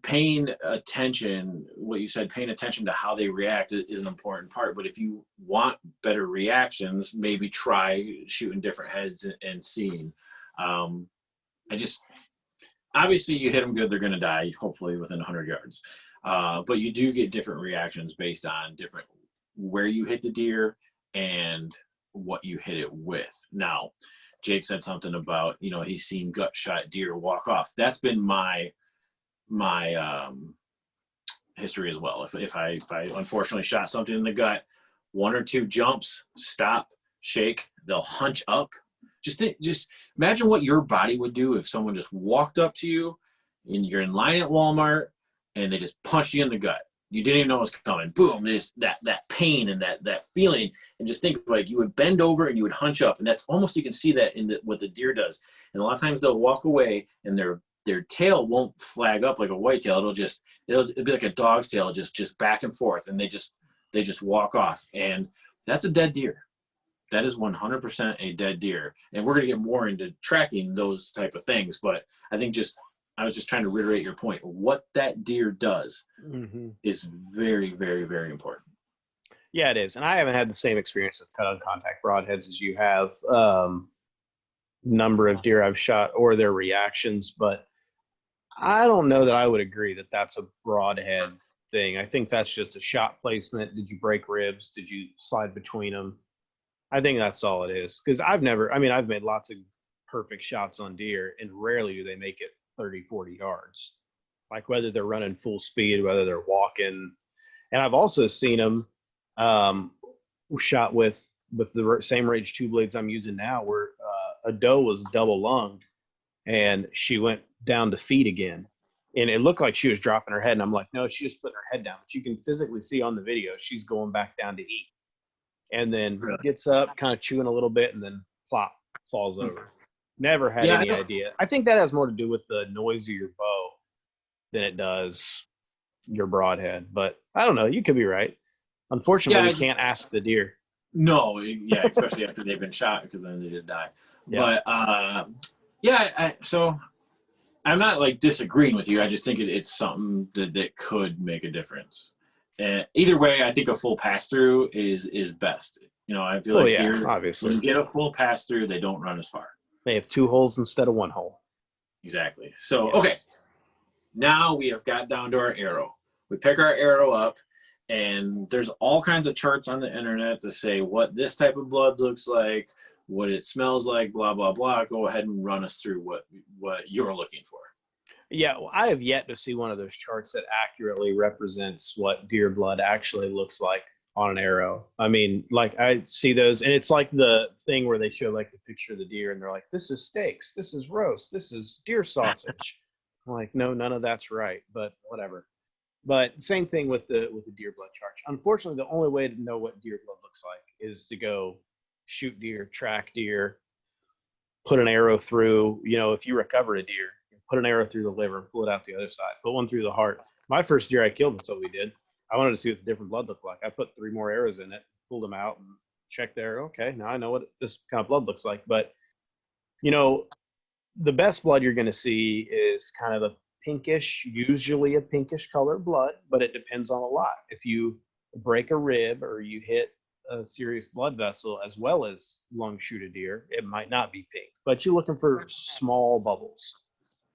paying attention, what you said, paying attention to how they react is an important part. But if you want better reactions, maybe try shooting different heads and seeing. I just, obviously you hit them good, they're going to die, hopefully within 100 yards. But you do get different reactions based on different, where you hit the deer and what you hit it with. Now, Jake said something about, you know, he's seen gut shot deer walk off. That's been my history as well. If I unfortunately shot something in the gut, 1 or 2 jumps, stop, shake, they'll hunch up. Just imagine what your body would do if someone just walked up to you and you're in line at Walmart and they just punched you in the gut. You didn't even know it was coming. Boom, there's that pain and that feeling. And just think, like, you would bend over and you would hunch up. And that's almost, you can see that in what the deer does. And a lot of times they'll walk away and their tail won't flag up like a white tail. It'll be like a dog's tail, just back and forth. And they just walk off. And that's a dead deer. That is 100% a dead deer. And we're going to get more into tracking those type of things. But I think I was just trying to reiterate your point. What that deer does is very, very, very important. Yeah, it is. And I haven't had the same experience with cut on contact broadheads as you have. Number of deer I've shot or their reactions, but I don't know that I would agree that that's a broadhead thing. I think that's just a shot placement. Did you break ribs? Did you slide between them? I think that's all it is. Because I've made lots of perfect shots on deer, and rarely do they make it 30, 40 yards. Like whether they're running full speed, whether they're walking. And I've also seen them shot with the same Rage 2 blades I'm using now, where a doe was double lunged and she went down to feed again. And it looked like she was dropping her head. And I'm like, no, she's just putting her head down. But you can physically see on the video, she's going back down to eat. And then gets up, kind of chewing a little bit, and then plop, falls over. Never had any idea. I think that has more to do with the noise of your bow than it does your broadhead. But I don't know. You could be right. Unfortunately, we can't ask the deer. No, yeah, especially after they've been shot, because then they just die. Yeah. But so I'm not like disagreeing with you. I just think it's something that could make a difference. Either way, I think a full pass through is best. You know, I feel like deer, obviously, when you get a full pass through, they don't run as far. They have 2 holes instead of 1 hole. Exactly. So, okay. Now we have got down to our arrow. We pick our arrow up, and there's all kinds of charts on the internet to say what this type of blood looks like, what it smells like, blah, blah, blah. Go ahead and run us through what you're looking for. Yeah, well, I have yet to see one of those charts that accurately represents what deer blood actually looks like on an arrow. I mean, like, I see those, and it's like the thing where they show like the picture of the deer and they're like, this is steaks, this is roast, this is deer sausage. I'm like, no, none of that's right, but whatever. But same thing with the deer blood chart. Unfortunately, the only way to know what deer blood looks like is to go shoot deer, track deer, put an arrow through, you know, if you recover a deer, put an arrow through the liver, pull it out the other side, put one through the heart. My first deer I killed, that's what we did. I wanted to see what the different blood looked like. I put 3 more arrows in it, pulled them out, and checked there. Okay, now I know what this kind of blood looks like. But, you know, the best blood you're going to see is kind of a pinkish, usually a pinkish colored blood, but it depends on a lot. If you break a rib or you hit a serious blood vessel as well as lung shoot a deer, it might not be pink. But you're looking for small bubbles,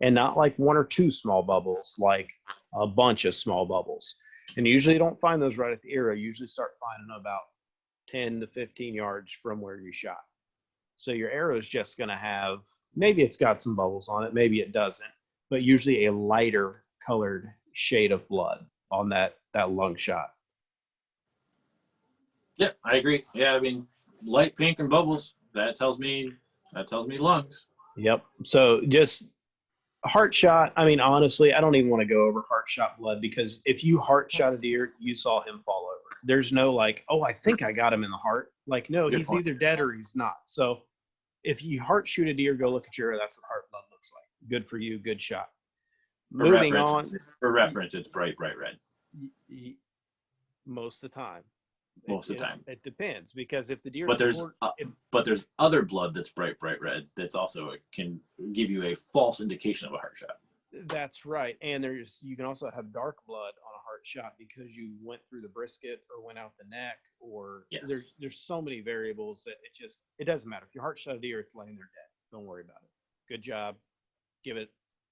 and not like 1 or 2 small bubbles, like a bunch of small bubbles. And usually you don't find those right at the arrow. You usually start finding them about 10 to 15 yards from where you shot. So your arrow is just going to have, maybe it's got some bubbles on it, maybe it doesn't, but usually a lighter colored shade of blood on that lung shot. Yeah, I agree. Yeah, I mean, light pink and bubbles, that tells me lungs. Yep. So just A heart shot. I mean, honestly, I don't even want to go over heart shot blood because if you heart shot a deer, you saw him fall over. There's no like, oh, I think I got him in the heart. Like, no, Good he's point. either dead or he's not. So if you heart shoot a deer, go look at your, that's what heart blood looks like. Good for you. Good shot. For Moving reference, on. it's bright red Most of the time. most of the time. It depends because if the deer, But there's other blood that's bright red that's also can give you a false indication of a heart shot. that's right. And you can also have dark blood on a heart shot because you went through the brisket or went out the neck, or Yes. there's so many variables that it doesn't matter. If you heart shot a deer, it's laying there dead. Don't worry about it. Good job. Give it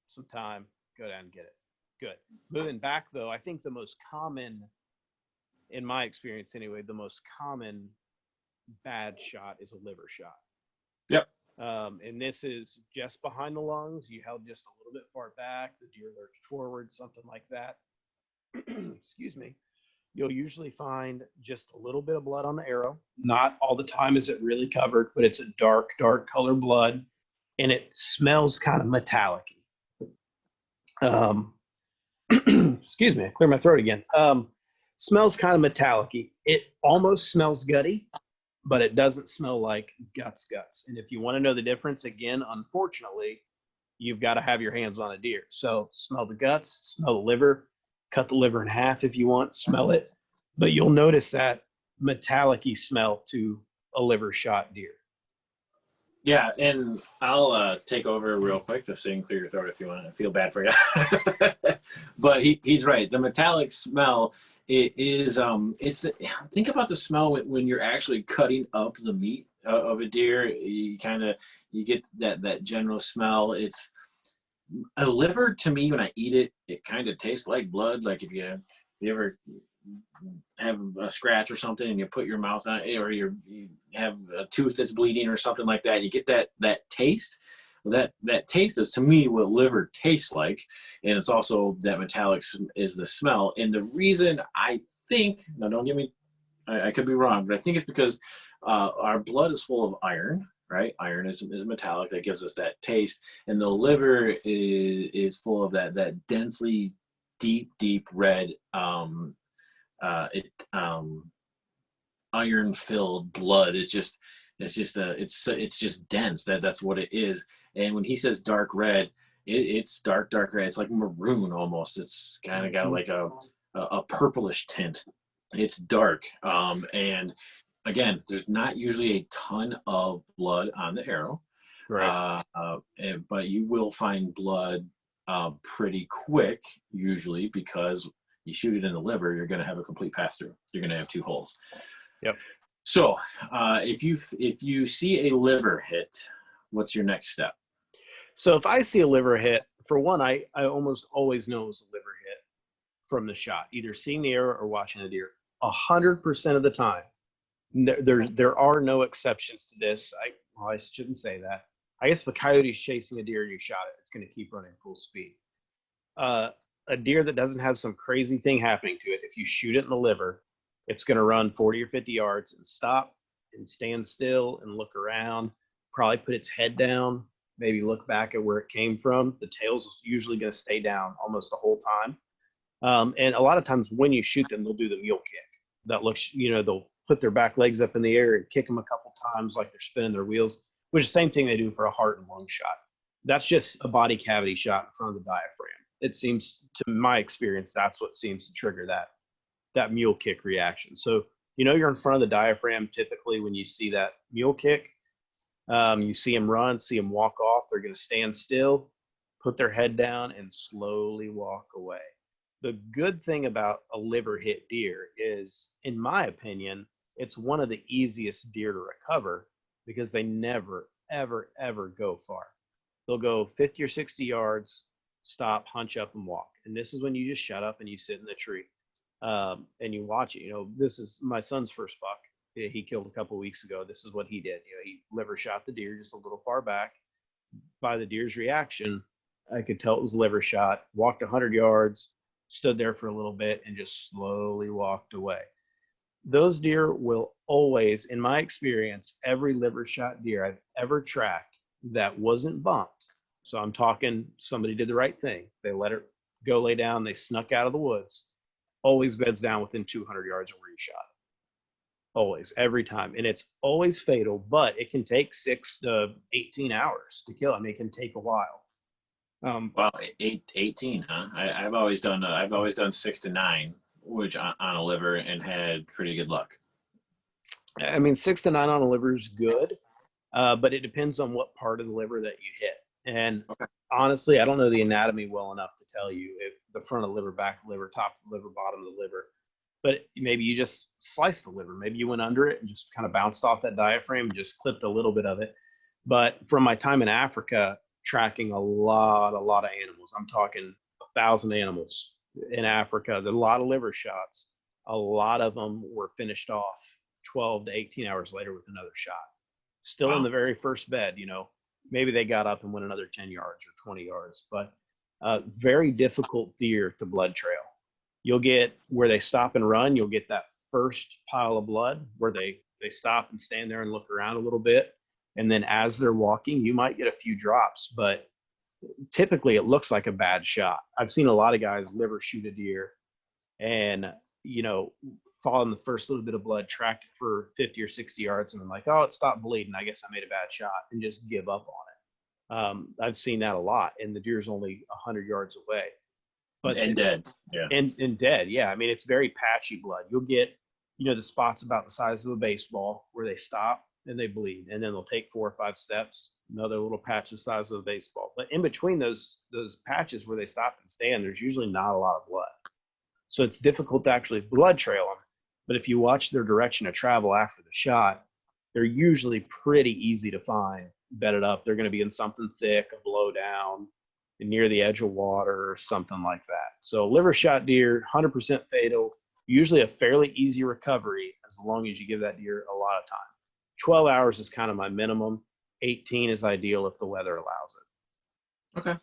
some time. Go down and get it. Good. Moving back though, I think the most common, in my experience anyway, the most common bad shot is a liver shot. Yep. And this is just behind the lungs. You held just a little bit far back. The deer lurched forward, something like that. Excuse me. You'll usually find just a little bit of blood on the arrow. Not all the time is it really covered, but it's a dark color blood, and it smells kind of metallic-y. Excuse me, I clear my throat again. Smells kind of metallic-y. It almost smells gutty, but it doesn't smell like guts. And if you want to know the difference, again, unfortunately, you've got to have your hands on a deer. So smell the guts, smell the liver, cut the liver in half if you want, smell it. But you'll notice that metallic-y smell to a liver shot deer. Yeah, and I'll take over real quick just so you can clear your throat if you want. I feel bad for you. But he's right. The metallic smell, think about the smell when you're actually cutting up the meat of a deer. You get that general smell. It's a liver to me. When I eat it, it kind of tastes like blood. Like if you ever have a scratch or something and you put your mouth on it, or you have a tooth that's bleeding or something like that, you get that taste. That taste is to me what liver tastes like, and it's also that metallic is the smell. And the reason I think, now don't get me, I could be wrong, but I think it's because our blood is full of iron, right? Iron is metallic, that gives us that taste, and the liver is full of that densely deep red iron filled blood. It's just dense. That's what it is. And when he says dark red, it's dark red. It's like maroon almost. It's kind of got like a purplish tint. It's dark. And again, there's not usually a ton of blood on the arrow, Right. but you will find blood pretty quick usually, because you shoot it in the liver, you're going to have a complete pass through. You're going to have two holes. Yep. So if you see a liver hit, what's your next step? So if I see a liver hit, for one, I almost always know it was a liver hit from the shot, either seeing the arrow or watching the deer. 100% of the time. There are no exceptions to this. I shouldn't say that. I guess if a coyote's chasing a deer and you shot it, it's going to keep running full speed. A deer that doesn't have some crazy thing happening to it, if you shoot it in the liver, it's going to run 40 or 50 yards and stop and stand still and look around, probably put its head down, maybe look back at where it came from. The tail's usually going to stay down almost the whole time. And a lot of times when you shoot them, they'll do the mule kick. That looks, they'll put their back legs up in the air and kick them a couple times like they're spinning their wheels, which is the same thing they do for a heart and lung shot. That's just a body cavity shot in front of the diaphragm. It seems, to my experience, that's what seems to trigger that mule kick reaction. So, you're in front of the diaphragm typically when you see that mule kick. You see them run, see them walk off. They're going to stand still, put their head down, and slowly walk away. The good thing about a liver hit deer is, in my opinion, it's one of the easiest deer to recover because they never, ever, ever go far. They'll go 50 or 60 yards, stop, hunch up, and walk. And this is when you just shut up and you sit in the tree and you watch it. This is my son's first buck. He killed a couple of weeks ago. This is what he did. He liver shot the deer just a little far back. By the deer's reaction, I could tell it was liver shot. Walked 100 yards, stood there for a little bit, and just slowly walked away. Those deer will always, in my experience, every liver shot deer I've ever tracked that wasn't bumped So I'm talking somebody did the right thing. They let it go lay down. They snuck out of the woods. Always beds down within 200 yards of where you shot it. Always, every time. And it's always fatal, but it can take 6 to 18 hours to kill. I mean, it can take a while. Well, 18, huh? I've always done 6 to 9, which on a liver, and had pretty good luck. I mean, 6 to 9 on a liver is good, but it depends on what part of the liver that you hit. And Okay. honestly, I don't know the anatomy well enough to tell you if the front of the liver, back of the liver, top of the liver, bottom of the liver. But maybe you just sliced the liver. Maybe you went under it and just kind of bounced off that diaphragm and just clipped a little bit of it. But from my time in Africa, tracking a lot of animals, I'm talking 1,000 animals in Africa. There's a lot of liver shots. A lot of them were finished off 12 to 18 hours later with another shot. Still in the very first bed, maybe they got up and went another 10 yards or 20 yards, but very difficult deer to blood trail. You'll get where they stop and run. You'll get that first pile of blood where they stop and stand there and look around a little bit. And then as they're walking, you might get a few drops, but typically it looks like a bad shot. I've seen a lot of guys liver shoot a deer and, fall in the first little bit of blood, track it for 50 or 60 yards, and I'm like, oh, it stopped bleeding. I guess I made a bad shot, and just give up on it. I've seen that a lot, and the deer's only 100 yards away. And dead. Yeah. And dead. Yeah. I mean, it's very patchy blood. You'll get, the spots about the size of a baseball where they stop and they bleed, and then they'll take 4 or 5 steps, another little patch the size of a baseball. But in between those patches where they stop and stand, there's usually not a lot of blood. So it's difficult to actually blood trail them. But if you watch their direction of travel after the shot, they're usually pretty easy to find, bedded up. They're going to be in something thick, a blow down, near the edge of water or something like that. So liver shot deer, 100% fatal, usually a fairly easy recovery as long as you give that deer a lot of time. 12 hours is kind of my minimum. 18 is ideal if the weather allows it. Okay.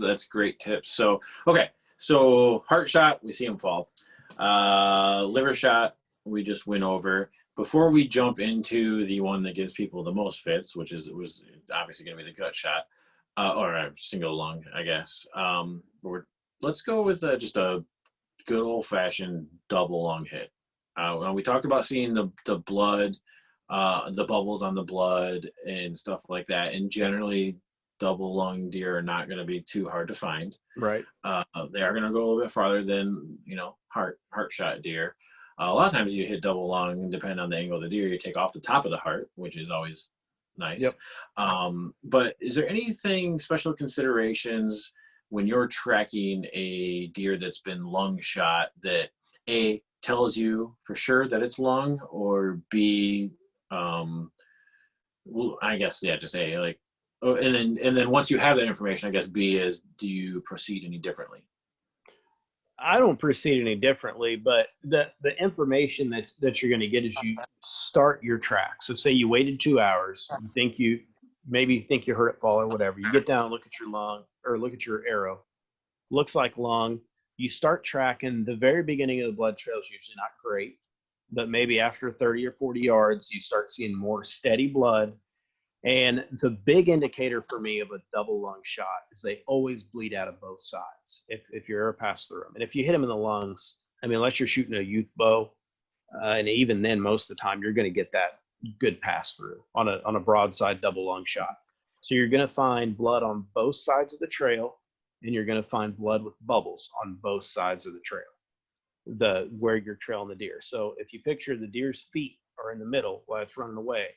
That's great tips. So, okay. So heart shot, we see them fall. Liver shot, we just went over. Before we jump into the one that gives people the most fits, which was obviously going to be the gut shot, or a single lung, I guess. Let's go with just a good old-fashioned double lung hit. We talked about seeing the blood, the bubbles on the blood and stuff like that, and generally double lung deer are not going to be too hard to find. Right. They are going to go a little bit farther than heart shot deer. A lot of times you hit double lung, and depending on the angle of the deer, you take off the top of the heart, which is always nice. Yep. But is there anything special considerations when you're tracking a deer that's been lung shot that A, tells you for sure that it's lung, or B, well, I guess, yeah, just A, like, oh, and then once you have that information, I guess B is, do you proceed any differently? I don't proceed any differently, but the information that you're going to get is you start your track. So say you waited 2 hours, you think you heard it fall or whatever. You get down, look at your lung or look at your arrow. Looks like lung. You start tracking. The very beginning of the blood trail is usually not great, but maybe after 30 or 40 yards, you start seeing more steady blood. And the big indicator for me of a double lung shot is they always bleed out of both sides if you're ever passed through them. And if you hit them in the lungs, I mean, unless you're shooting a youth bow, and even then, most of the time, you're going to get that good pass through on a broadside double lung shot. So you're going to find blood on both sides of the trail, and you're going to find blood with bubbles on both sides of the trail, where you're trailing the deer. So if you picture the deer's feet are in the middle while it's running away,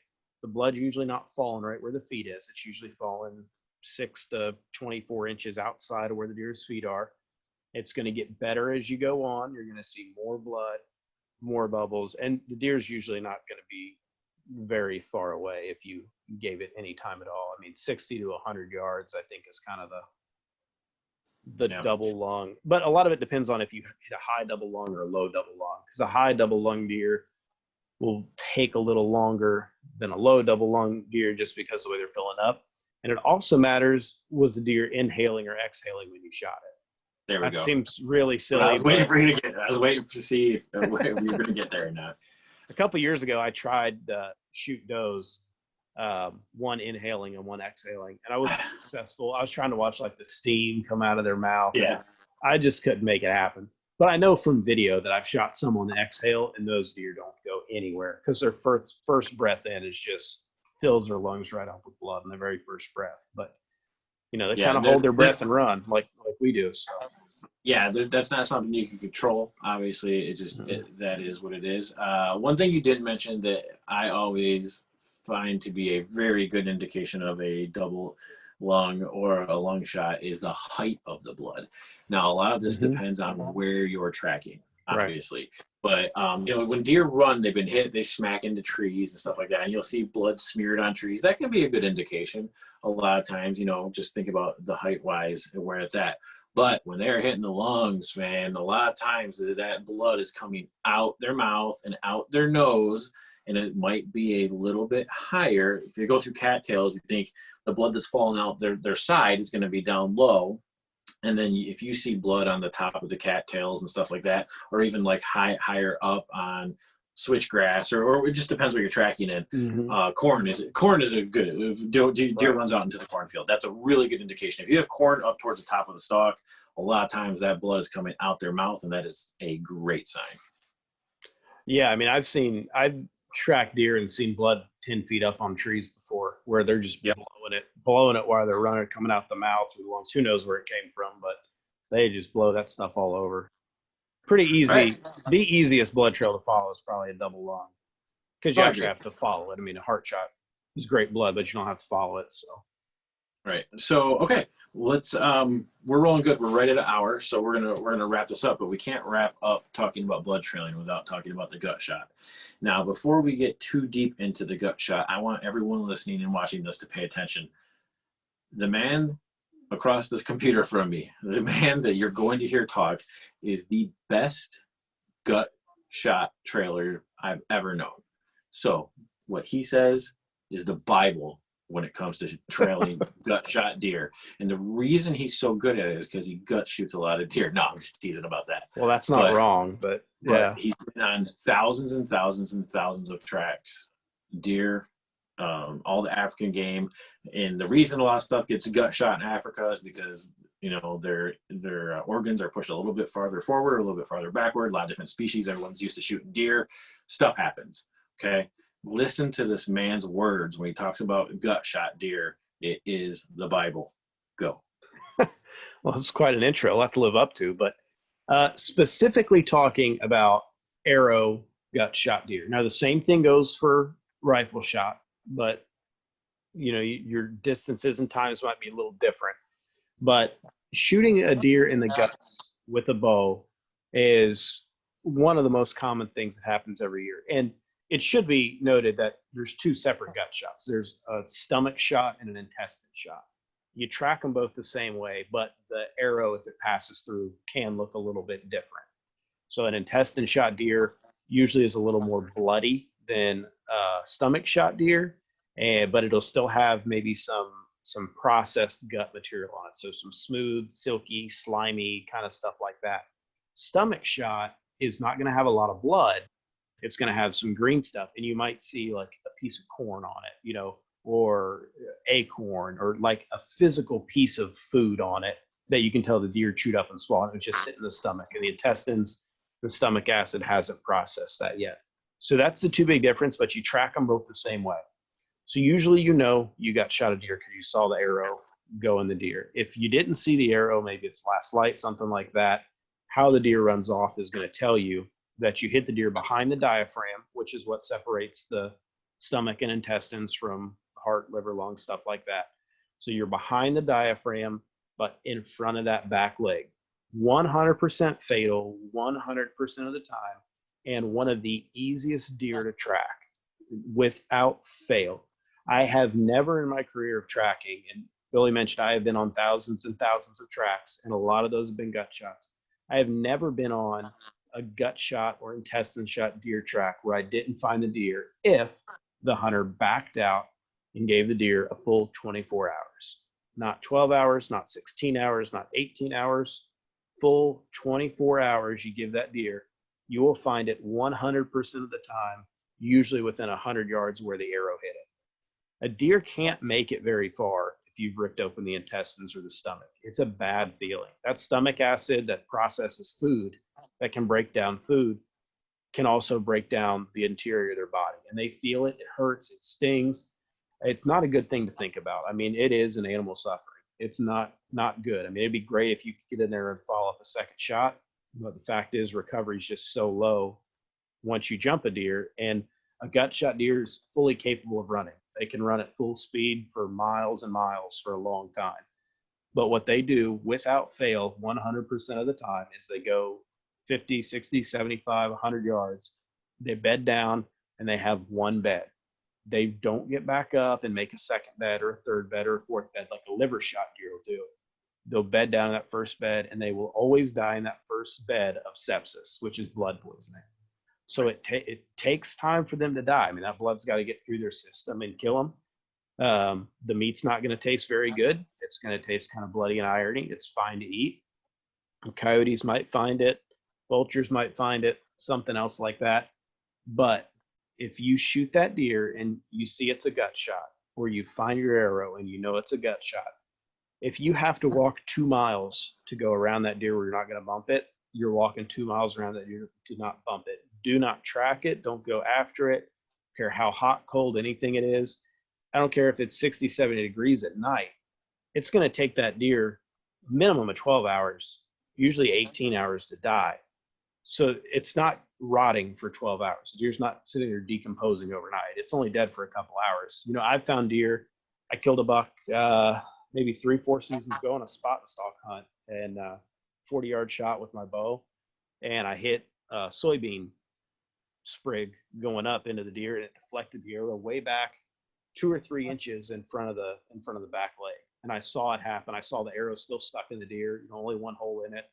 the blood's usually not falling right where the feet is. It's usually falling 6 to 24 inches outside of where the deer's feet are. It's going to get better as you go on. You're going to see more blood, more bubbles, and the deer's usually not going to be very far away if you gave it any time at all. I mean, 60 to 100 yards, I think, is kind of the double lung. But a lot of it depends on if you hit a high double lung or a low double lung, because a high double lung deer will take a little longer than a low double lung deer just because of the way they're filling up. And it also matters, was the deer inhaling or exhaling when you shot it? There we go. That seems really silly. I was waiting for you to get. I was waiting to see if we were going to get there or not. A couple of years ago, I tried to shoot does, one inhaling and one exhaling, and I wasn't successful. I was trying to watch like the steam come out of their mouth, and Yeah. I just couldn't make it happen. But I know from video that I've shot some on the exhale, and those deer don't go anywhere because their first breath in is just fills their lungs right up with blood in the very first breath. But they Yeah. kind of hold their breath and run like we do. So Yeah, that's not something you can control. Obviously, that is what it is. One thing you didn't mention that I always find to be a very good indication of a double lung or a lung shot is the height of the blood. Now, a lot of this depends on where you're tracking, right. obviously. But when deer run, they've been hit, they smack into trees and stuff like that, and you'll see blood smeared on trees. That can be a good indication. A lot of times, just think about the height wise and where it's at. But when they're hitting the lungs, man, a lot of times that blood is coming out their mouth and out their nose, and it might be a little bit higher. If you go through cattails, you think the blood that's falling out their side is going to be down low. And then if you see blood on the top of the cattails and stuff like that, or even like higher up on switchgrass, or it just depends what you're tracking in. Corn is a good deer runs out into the cornfield. That's a really good indication. If you have corn up towards the top of the stalk, a lot of times that blood is coming out their mouth, and that is a great sign. Yeah, I mean, I've tracked deer and seen blood 10 feet up on trees before, where they're just blowing it while they're running, coming out the mouth through the lungs. Who knows where it came from, but they just blow that stuff all over. Pretty easy. Right. The easiest blood trail to follow is probably a double lung, because you actually have to follow it. I mean, a heart shot is great blood, but you don't have to follow it. So, right. So, okay, let's. We're rolling good. We're right at an hour, so we're gonna wrap this up. But we can't wrap up talking about blood trailing without talking about the gut shot. Now, before we get too deep into the gut shot, I want everyone listening and watching this to pay attention. The man across this computer from me, the man that you're going to hear talk, is the best gut shot trailer I've ever known. So what he says is the Bible when it comes to trailing gut shot deer. And the reason he's so good at it is because he gut shoots a lot of deer. No, I'm just teasing about that. Well, that's not wrong, but yeah. But he's been on thousands and thousands and thousands of tracks, deer, all the African game. And the reason a lot of stuff gets gut shot in Africa is because their organs are pushed a little bit farther forward, a little bit farther backward. A lot of different species. Everyone's used to shooting deer. Stuff happens. Okay, listen to this man's words when he talks about gut shot deer. It is the Bible. Go. Well, it's quite an intro. I'll have to live up to, but specifically talking about arrow gut shot deer. Now, the same thing goes for rifle shot, but your distances and times might be a little different. But shooting a deer in the guts with a bow is one of the most common things that happens every year. And it should be noted that there's two separate gut shots. There's a stomach shot and an intestine shot. You track them both the same way, but the arrow, if it passes through, can look a little bit different. So an intestine shot deer usually is a little more bloody than a stomach shot deer, but it'll still have maybe some processed gut material on it. So some smooth, silky, slimy kind of stuff like that. Stomach shot is not going to have a lot of blood. It's going to have some green stuff, and you might see like a piece of corn on it, or acorn, or like a physical piece of food on it that you can tell the deer chewed up and swallowed. It's just sitting in the stomach, and the intestines, the stomach acid hasn't processed that yet. So that's the two big difference, but you track them both the same way. So usually you got shot a deer because you saw the arrow go in the deer. If you didn't see the arrow, maybe it's last light, something like that, how the deer runs off is going to tell you that you hit the deer behind the diaphragm, which is what separates the stomach and intestines from heart, liver, lung, stuff like that. So you're behind the diaphragm, but in front of that back leg. 100% fatal, 100% of the time, and one of the easiest deer to track without fail. I have never in my career of tracking, and Billy mentioned I have been on thousands and thousands of tracks, and a lot of those have been gut shots. I have never been on a gut shot or intestine shot deer track where I didn't find the deer if the hunter backed out and gave the deer a full 24 hours. Not 12 hours, not 16 hours, not 18 hours, full 24 hours you give that deer, you will find it 100% of the time, usually within 100 yards where the arrow hit it. A deer can't make it very far if you've ripped open the intestines or the stomach. It's a bad feeling. That stomach acid that processes food, that can break down food, can also break down the interior of their body. And they feel it. It hurts. It stings. It's not a good thing to think about. I mean, it is an animal suffering. It's not good. I mean, it'd be great if you could get in there and follow up a second shot. But the fact is, recovery is just so low once you jump a deer. And a gut shot deer is fully capable of running. They can run at full speed for miles and miles for a long time. But what they do without fail 100% of the time is they go 50, 60, 75, 100 yards. They bed down and they have one bed. They don't get back up and make a second bed or a third bed or a fourth bed like a liver shot deer will do. They'll bed down in that first bed, and they will always die in that first bed of sepsis, which is blood poisoning. So it takes time for them to die. I mean, that blood's got to get through their system and kill them. The meat's not going to taste very good. It's going to taste kind of bloody and irony. It's fine to eat. Coyotes might find it. Vultures might find it. Something else like that. But if you shoot that deer and you see it's a gut shot, or you find your arrow and you know it's a gut shot, if you have to walk 2 miles to go around that deer where you're not going to bump it, you're walking 2 miles around that deer to not bump it. Do not track it. Don't go after it. Don't care how hot, cold, anything it is. I don't care if it's 60, 70 degrees at night. It's going to take that deer minimum of 12 hours, usually 18 hours to die. So it's not rotting for 12 hours. The deer's not sitting there decomposing overnight. It's only dead for a couple hours. You know, I've found deer. I killed a buck maybe 3-4 seasons ago on a spot and stalk hunt, and 40-yard shot with my bow, and I hit a soybean sprig going up into the deer, and it deflected the arrow way back 2 or 3 inches in front of the back leg. And I saw it happen. I saw the arrow still stuck in the deer, only one hole in it.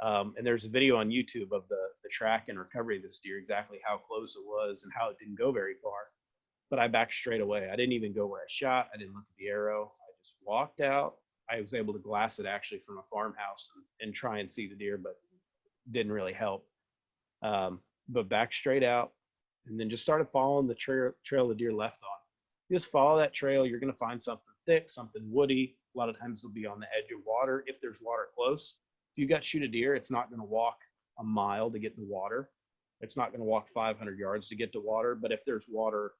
And there's a video on YouTube of the track and recovery of this deer, exactly how close it was and how it didn't go very far. But I backed straight away. I didn't even go where I shot. I didn't look at the arrow. I just walked out. I was able to glass it actually from a farmhouse and try and see the deer, but didn't really help. But back straight out, and then just started following the trail the deer left on. You just follow that trail. You're going to find something thick, something woody. A lot of times it'll be on the edge of water if there's water close. If you got to shoot a deer, it's not going to walk a mile to get to water. It's not going to walk 500 yards to get to water. But if there's water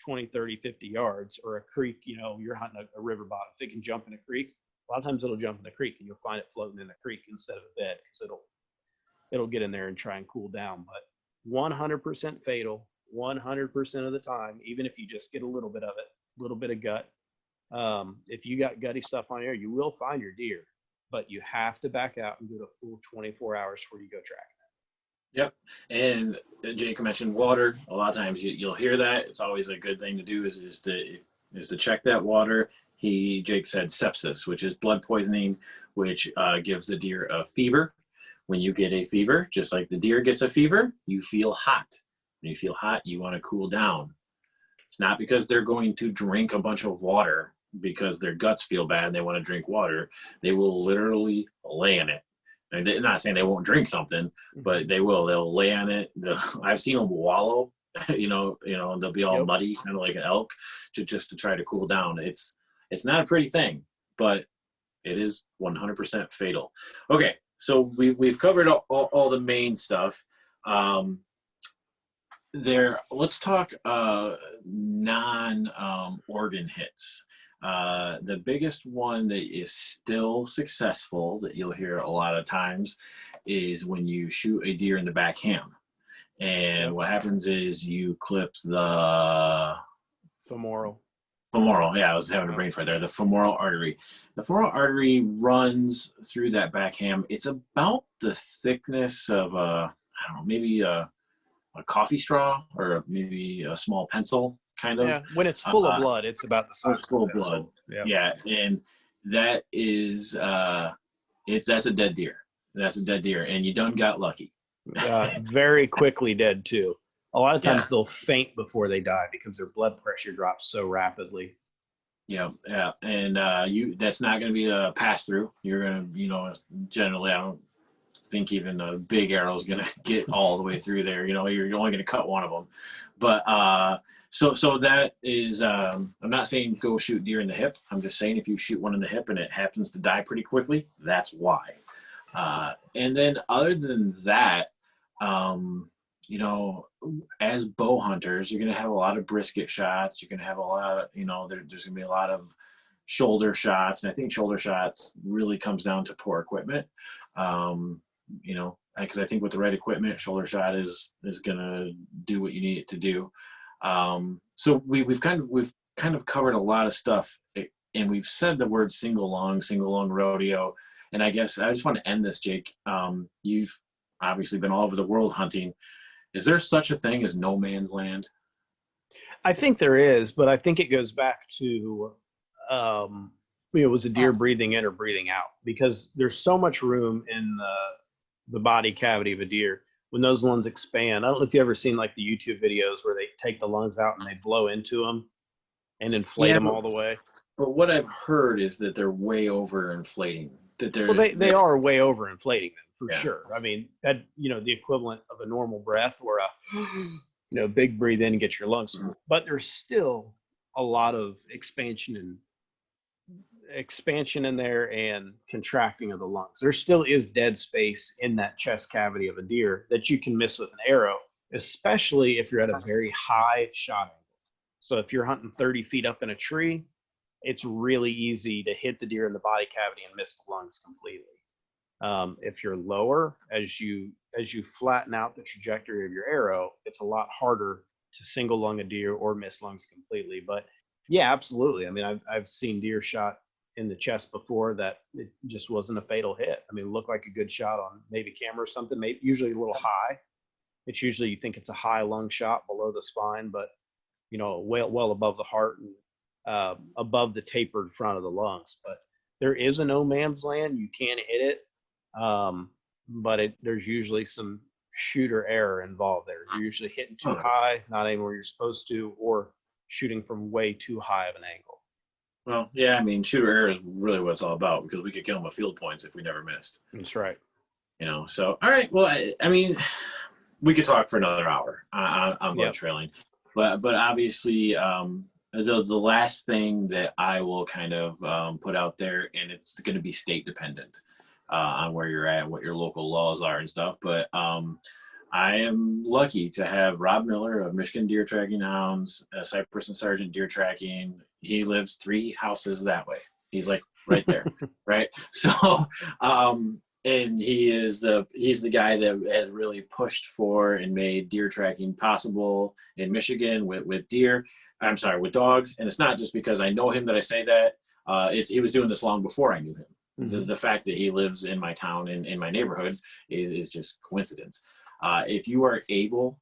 20, 30, 50 yards, or a creek, you're hunting a river bottom, if it can jump in a creek, a lot of times it'll jump in the creek and you'll find it floating in the creek instead of a bed, because it'll get in there and try and cool down. But 100% fatal 100% of the time, even if you just get a little bit of it, a little bit of gut. If you got gutty stuff on here, you will find your deer, but you have to back out and do the full 24 hours before you go track it. Yep. And Jake mentioned water. A lot of times you'll hear that. It's always a good thing to do is to check that water. Jake said sepsis, which is blood poisoning, which gives the deer a fever. When you get a fever, just like the deer gets a fever, you feel hot. When you feel hot, you want to cool down. It's not because they're going to drink a bunch of water because their guts feel bad and they want to drink water. They will literally lay in it. And they're not saying they won't drink something, but they will. They'll lay on it. I've seen them wallow, and they'll be all muddy, kind of like an elk, just to try to cool down. It's not a pretty thing, but it is 100% fatal. Okay, so we've covered all the main stuff. Let's talk non-organ hits. The biggest one that is still successful that you'll hear a lot of times is when you shoot a deer in the back ham. And what happens is you clip the femoral. Yeah, I was having a brain fart there. The femoral artery. The femoral artery runs through that back ham. It's about the thickness of maybe a coffee straw, or maybe a small pencil, kind of. Yeah, when it's full of blood, it's about the size full of blood. Yeah, and that is that's a dead deer. That's a dead deer, and you done got lucky. Very quickly dead too. A lot of times they'll faint before they die because their blood pressure drops so rapidly. Yeah, and that's not going to be a pass through. You're going to, generally, I don't think even a big arrow is going to get all the way through there. You're only going to cut one of them. But so that is, I'm not saying go shoot deer in the hip. I'm just saying if you shoot one in the hip and it happens to die pretty quickly, that's why. And then other than that, as bow hunters, you're going to have a lot of brisket shots. You're going to have a lot of, there's going to be a lot of shoulder shots. And I think shoulder shots really comes down to poor equipment. Because I think with the right equipment, shoulder shot is going to do what you need it to do. So we've kind of covered a lot of stuff, and we've said the word single lung rodeo. And I guess I just want to end this, Jake. You've obviously been all over the world hunting. Is there such a thing as no man's land? I think there is, but I think it goes back to, was a deer breathing in or breathing out? Because there's so much room in the body cavity of a deer. When those lungs expand, I don't know if you've ever seen like the YouTube videos where they take the lungs out and they blow into them and inflate them all the way. But what I've heard is that they're way over inflating. They are way over inflating them for sure. I mean, that, the equivalent of a normal breath or a big breathe in and get your lungs full. But there's still a lot of expansion in there and contracting of the lungs. There still is dead space in that chest cavity of a deer that you can miss with an arrow, especially if you're at a very high shot angle. So if you're hunting 30 feet up in a tree, it's really easy to hit the deer in the body cavity and miss the lungs completely. If you're lower, as you flatten out the trajectory of your arrow, it's a lot harder to single lung a deer or miss lungs completely. But yeah, absolutely. I mean, I've seen deer shot in the chest before that it just wasn't a fatal hit. I mean, it looked like a good shot on maybe camera or something, maybe usually a little high. It's usually, you think it's a high lung shot below the spine, but well above the heart and above the tapered front of the lungs. But there is a no man's land. You can hit it, but there's usually some shooter error involved there. You're usually hitting too high, not aiming where you're supposed to, or shooting from way too high of an angle. Well, yeah, I mean, shooter error is really what it's all about, because we could kill them with field points if we never missed. That's right. So, all right. Well, I mean, we could talk for another hour on blood trailing, but obviously, the last thing that I will kind of put out there, and it's going to be state dependent on where you're at, what your local laws are and stuff. But I am lucky to have Rob Miller of Michigan Deer Tracking Hounds, Cypress and Sargent Deer Tracking. He lives 3 houses that way. He's like right there, right? So, and he's the guy that has really pushed for and made deer tracking possible in Michigan with deer. I'm sorry, with dogs. And it's not just because I know him that I say that. He was doing this long before I knew him. Mm-hmm. The fact that he lives in my town and in my neighborhood is just coincidence. If you are able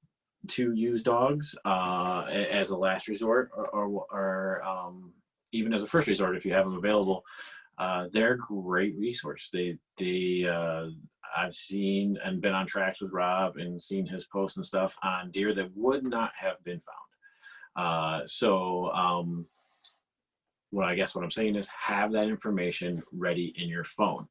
to use dogs as a last resort or even as a first resort, if you have them available, they're a great resource. I've seen and been on tracks with Rob and seen his posts and stuff on deer that would not have been found. What I'm saying is have that information ready in your phone.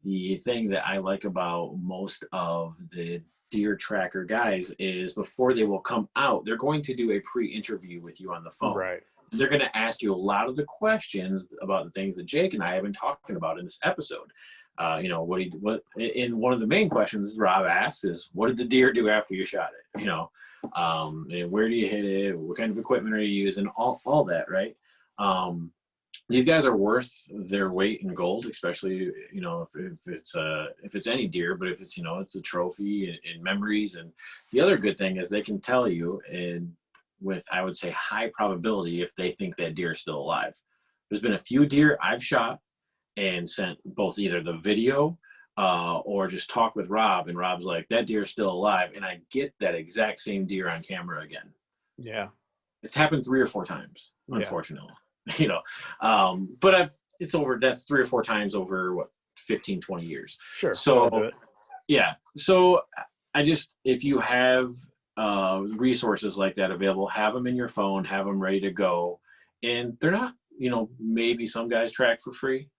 The thing that I like about most of the deer tracker guys is before they will come out, they're going to do a pre-interview with you on the phone. Right. They're going to ask you a lot of the questions about the things that Jake and I have been talking about in this episode. And one of the main questions Rob asks is, what did the deer do after you shot it? And where do you hit it? What kind of equipment are you using? All that, right? These guys are worth their weight in gold, especially, if it's any deer, but if it's, it's a trophy and memories. And the other good thing is they can tell you, and with, I would say, high probability, if they think that deer is still alive. There's been a few deer I've shot and sent both either the video or just talk with Rob, and Rob's like, that deer is still alive. And I get that exact same deer on camera again. Yeah. It's happened 3 or 4 times, unfortunately. But it's over. That's 3 or 4 times over 15, 20 years. Sure. So yeah. So if you have resources like that available, have them in your phone, have them ready to go. And they're not, maybe some guys track for free.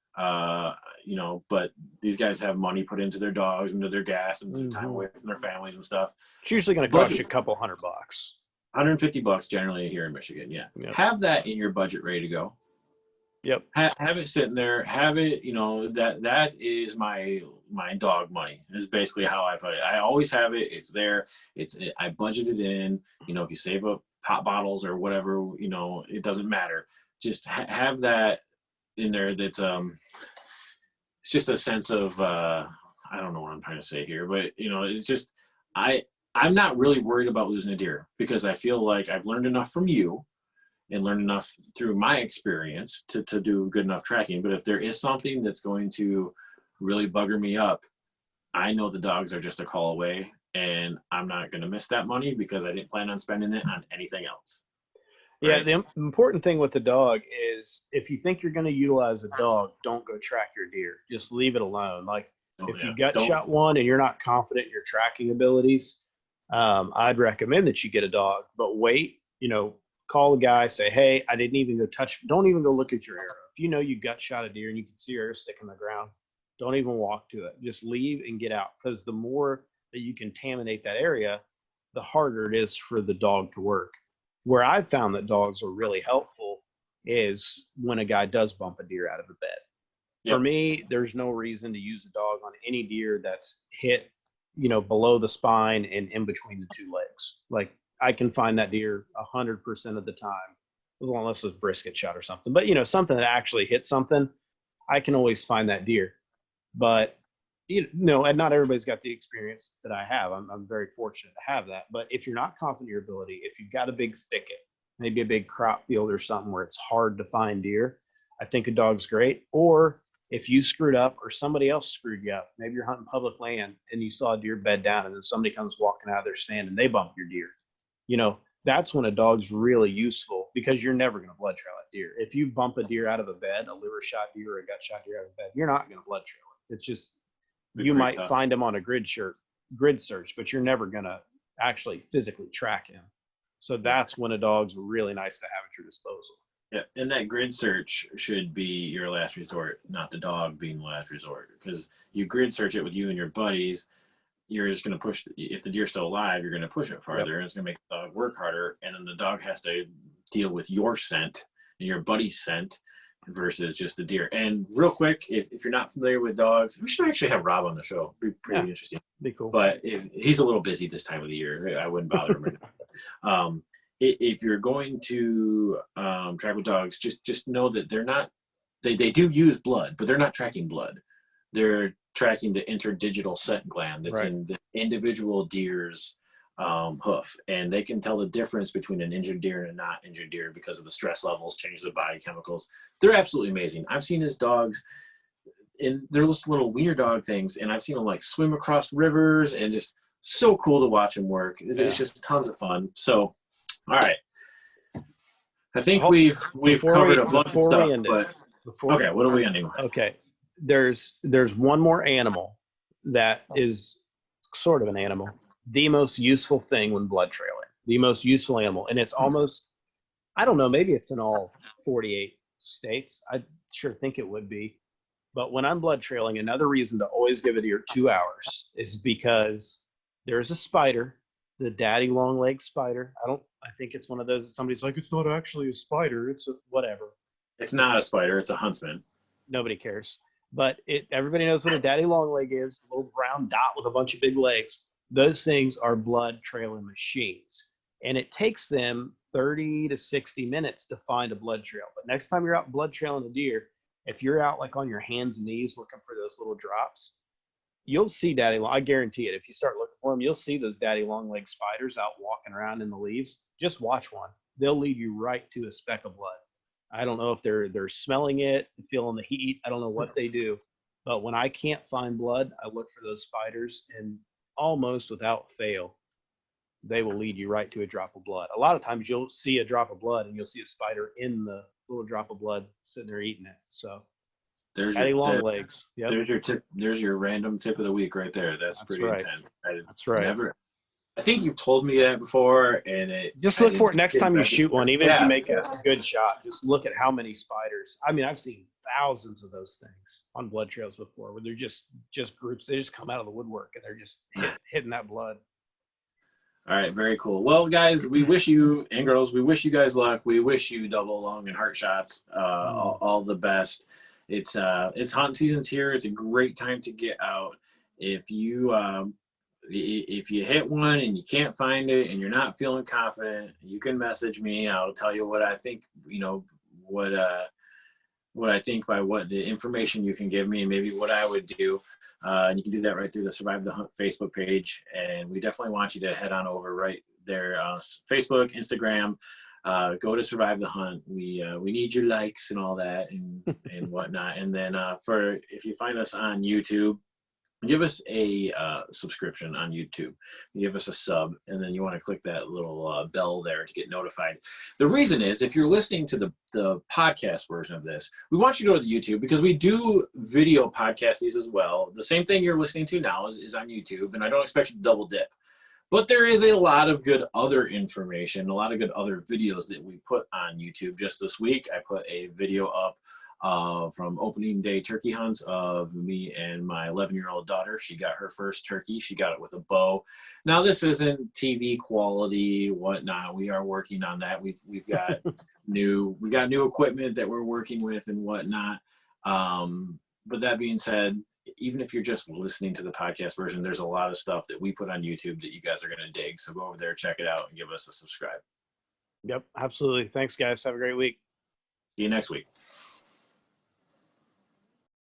but these guys have money put into their dogs, into their gas, and their time Mhm. away from their families and stuff. It's usually going to But cost you a couple $100. $150 generally here in Michigan. Yeah. Yep. Have that in your budget ready to go. Yep. Have it sitting there. Have it, that is my dog money is basically how I put it. I always have it. It's there. I budget it in, if you save up pop bottles or whatever, it doesn't matter. Just have that in there. That's, it's just a sense of, I don't know what I'm trying to say here, but it's just, I'm not really worried about losing a deer because I feel like I've learned enough from you and learn enough through my experience to do good enough tracking. But if there is something that's going to really bugger me up, I know the dogs are just a call away, and I'm not going to miss that money because I didn't plan on spending it on anything else. Right? Yeah, the important thing with the dog is if you think you're going to utilize a dog, don't go track your deer. Just leave it alone. Like if you gut shot one and you're not confident in your tracking abilities, I'd recommend that you get a dog. But wait, call the guy, say, hey, I didn't even go touch, don't even go look at your arrow. If you gut shot a deer and you can see your arrow stick in the ground, don't even walk to it. Just leave and get out, because the more that you contaminate that area, the harder it is for the dog to work. Where I've found that dogs are really helpful is when a guy does bump a deer out of a bed. Yep. For me, there's no reason to use a dog on any deer that's hit, below the spine and in between the two legs. Like, I can find that deer 100% of the time, unless it's brisket shot or something. But, something that actually hits something, I can always find that deer. But, and not everybody's got the experience that I have. I'm very fortunate to have that. But if you're not confident in your ability, if you've got a big thicket, maybe a big crop field or something where it's hard to find deer, I think a dog's great. Or if you screwed up or somebody else screwed you up, maybe you're hunting public land and you saw a deer bed down and then somebody comes walking out of their stand and they bump your deer. That's when a dog's really useful, because you're never going to blood trail that deer. If you bump a deer out of a bed, a liver shot deer or a gut shot deer out of a bed, you're not going to blood trail it. It's just, you might find him on a grid search, but you're never going to actually physically track him. So that's when a dog's really nice to have at your disposal. Yeah, and that grid search should be your last resort, not the dog being the last resort. Because you grid search it with you and your buddies, you're just going to push, if the deer's still alive, you're going to push it farther. Yep. And it's going to make the dog work harder. And then the dog has to deal with your scent and your buddy's scent versus just the deer. And real quick, if you're not familiar with dogs, we should actually have Rob on the show. Be pretty interesting. Be cool. But if he's a little busy this time of the year, I wouldn't bother him right now. If you're going to track with dogs, just know that they're not, they do use blood, but they're not tracking blood. They're tracking the interdigital scent gland that's in the individual deer's hoof, and they can tell the difference between an injured deer and a not injured deer because of the stress levels, changes of body chemicals. They're absolutely amazing. I've seen his dogs, and they're just little wiener dog things, and I've seen them like swim across rivers, and just so cool to watch them work. It's just tons of fun. So, all right, I think we've covered a bunch of stuff. Okay, what are we ending with? Okay. There's one more animal that is sort of an animal, the most useful thing when blood trailing, the most useful animal. And it's almost, I don't know, maybe it's in all 48 states. I sure think it would be. But when I'm blood trailing, another reason to always give a deer 2 hours is because there's a spider, the daddy long leg spider. I think it's one of those, somebody's like, it's not actually a spider. It's a whatever. It's not a spider. It's a huntsman. Nobody cares. But everybody knows what a daddy long leg is, a little brown dot with a bunch of big legs. Those things are blood trailing machines. And it takes them 30 to 60 minutes to find a blood trail. But next time you're out blood trailing a deer, if you're out like on your hands and knees looking for those little drops, you'll see daddy long. I guarantee it. If you start looking for them, you'll see those daddy long leg spiders out walking around in the leaves. Just watch one. They'll lead you right to a speck of blood. I don't know if they're smelling it, feeling the heat. I don't know what they do. But when I can't find blood, I look for those spiders, and almost without fail, they will lead you right to a drop of blood. A lot of times you'll see a drop of blood and you'll see a spider in the little drop of blood sitting there eating it. So there's long legs. Yep. There's your tip. There's your random tip of the week right there. That's pretty intense. That's right. I think you've told me that before, and just look for it next time you shoot one. Even if you make a good shot, just look at how many spiders. I mean, I've seen thousands of those things on blood trails before, where they're just groups. They just come out of the woodwork and they're just hitting that blood. All right, very cool. Well, guys, we wish you, and girls, we wish you guys luck. We wish you double lung and heart shots, all the best. It's hunting season's here. It's a great time to get out. If you hit one and you can't find it and you're not feeling confident, you can message me. I'll tell you what I think. What I think by what the information you can give me, and maybe what I would do. And you can do that right through the Survive the Hunt Facebook page. And we definitely want you to head on over right there, Facebook, Instagram, go to Survive the Hunt. We need your likes and all that and whatnot. And then if you find us on YouTube, give us a subscription on YouTube. Give us a sub, and then you want to click that little bell there to get notified. The reason is, if you're listening to the podcast version of this, we want you to go to the YouTube, because we do video podcast these as well. The same thing you're listening to now is on YouTube, and I don't expect you to double dip. But there is a lot of good other information, a lot of good other videos that we put on YouTube. Just this week, I put a video up from opening day turkey hunts of me and my 11-year-old daughter. She got her first turkey. She got it with a bow. Now, this isn't TV quality, whatnot. We are working on that. We've got new equipment that we're working with and whatnot. But that being said, even if you're just listening to the podcast version, there's a lot of stuff that we put on YouTube that you guys are going to dig. So go over there, check it out, and give us a subscribe. Yep, absolutely. Thanks, guys. Have a great week. See you next week.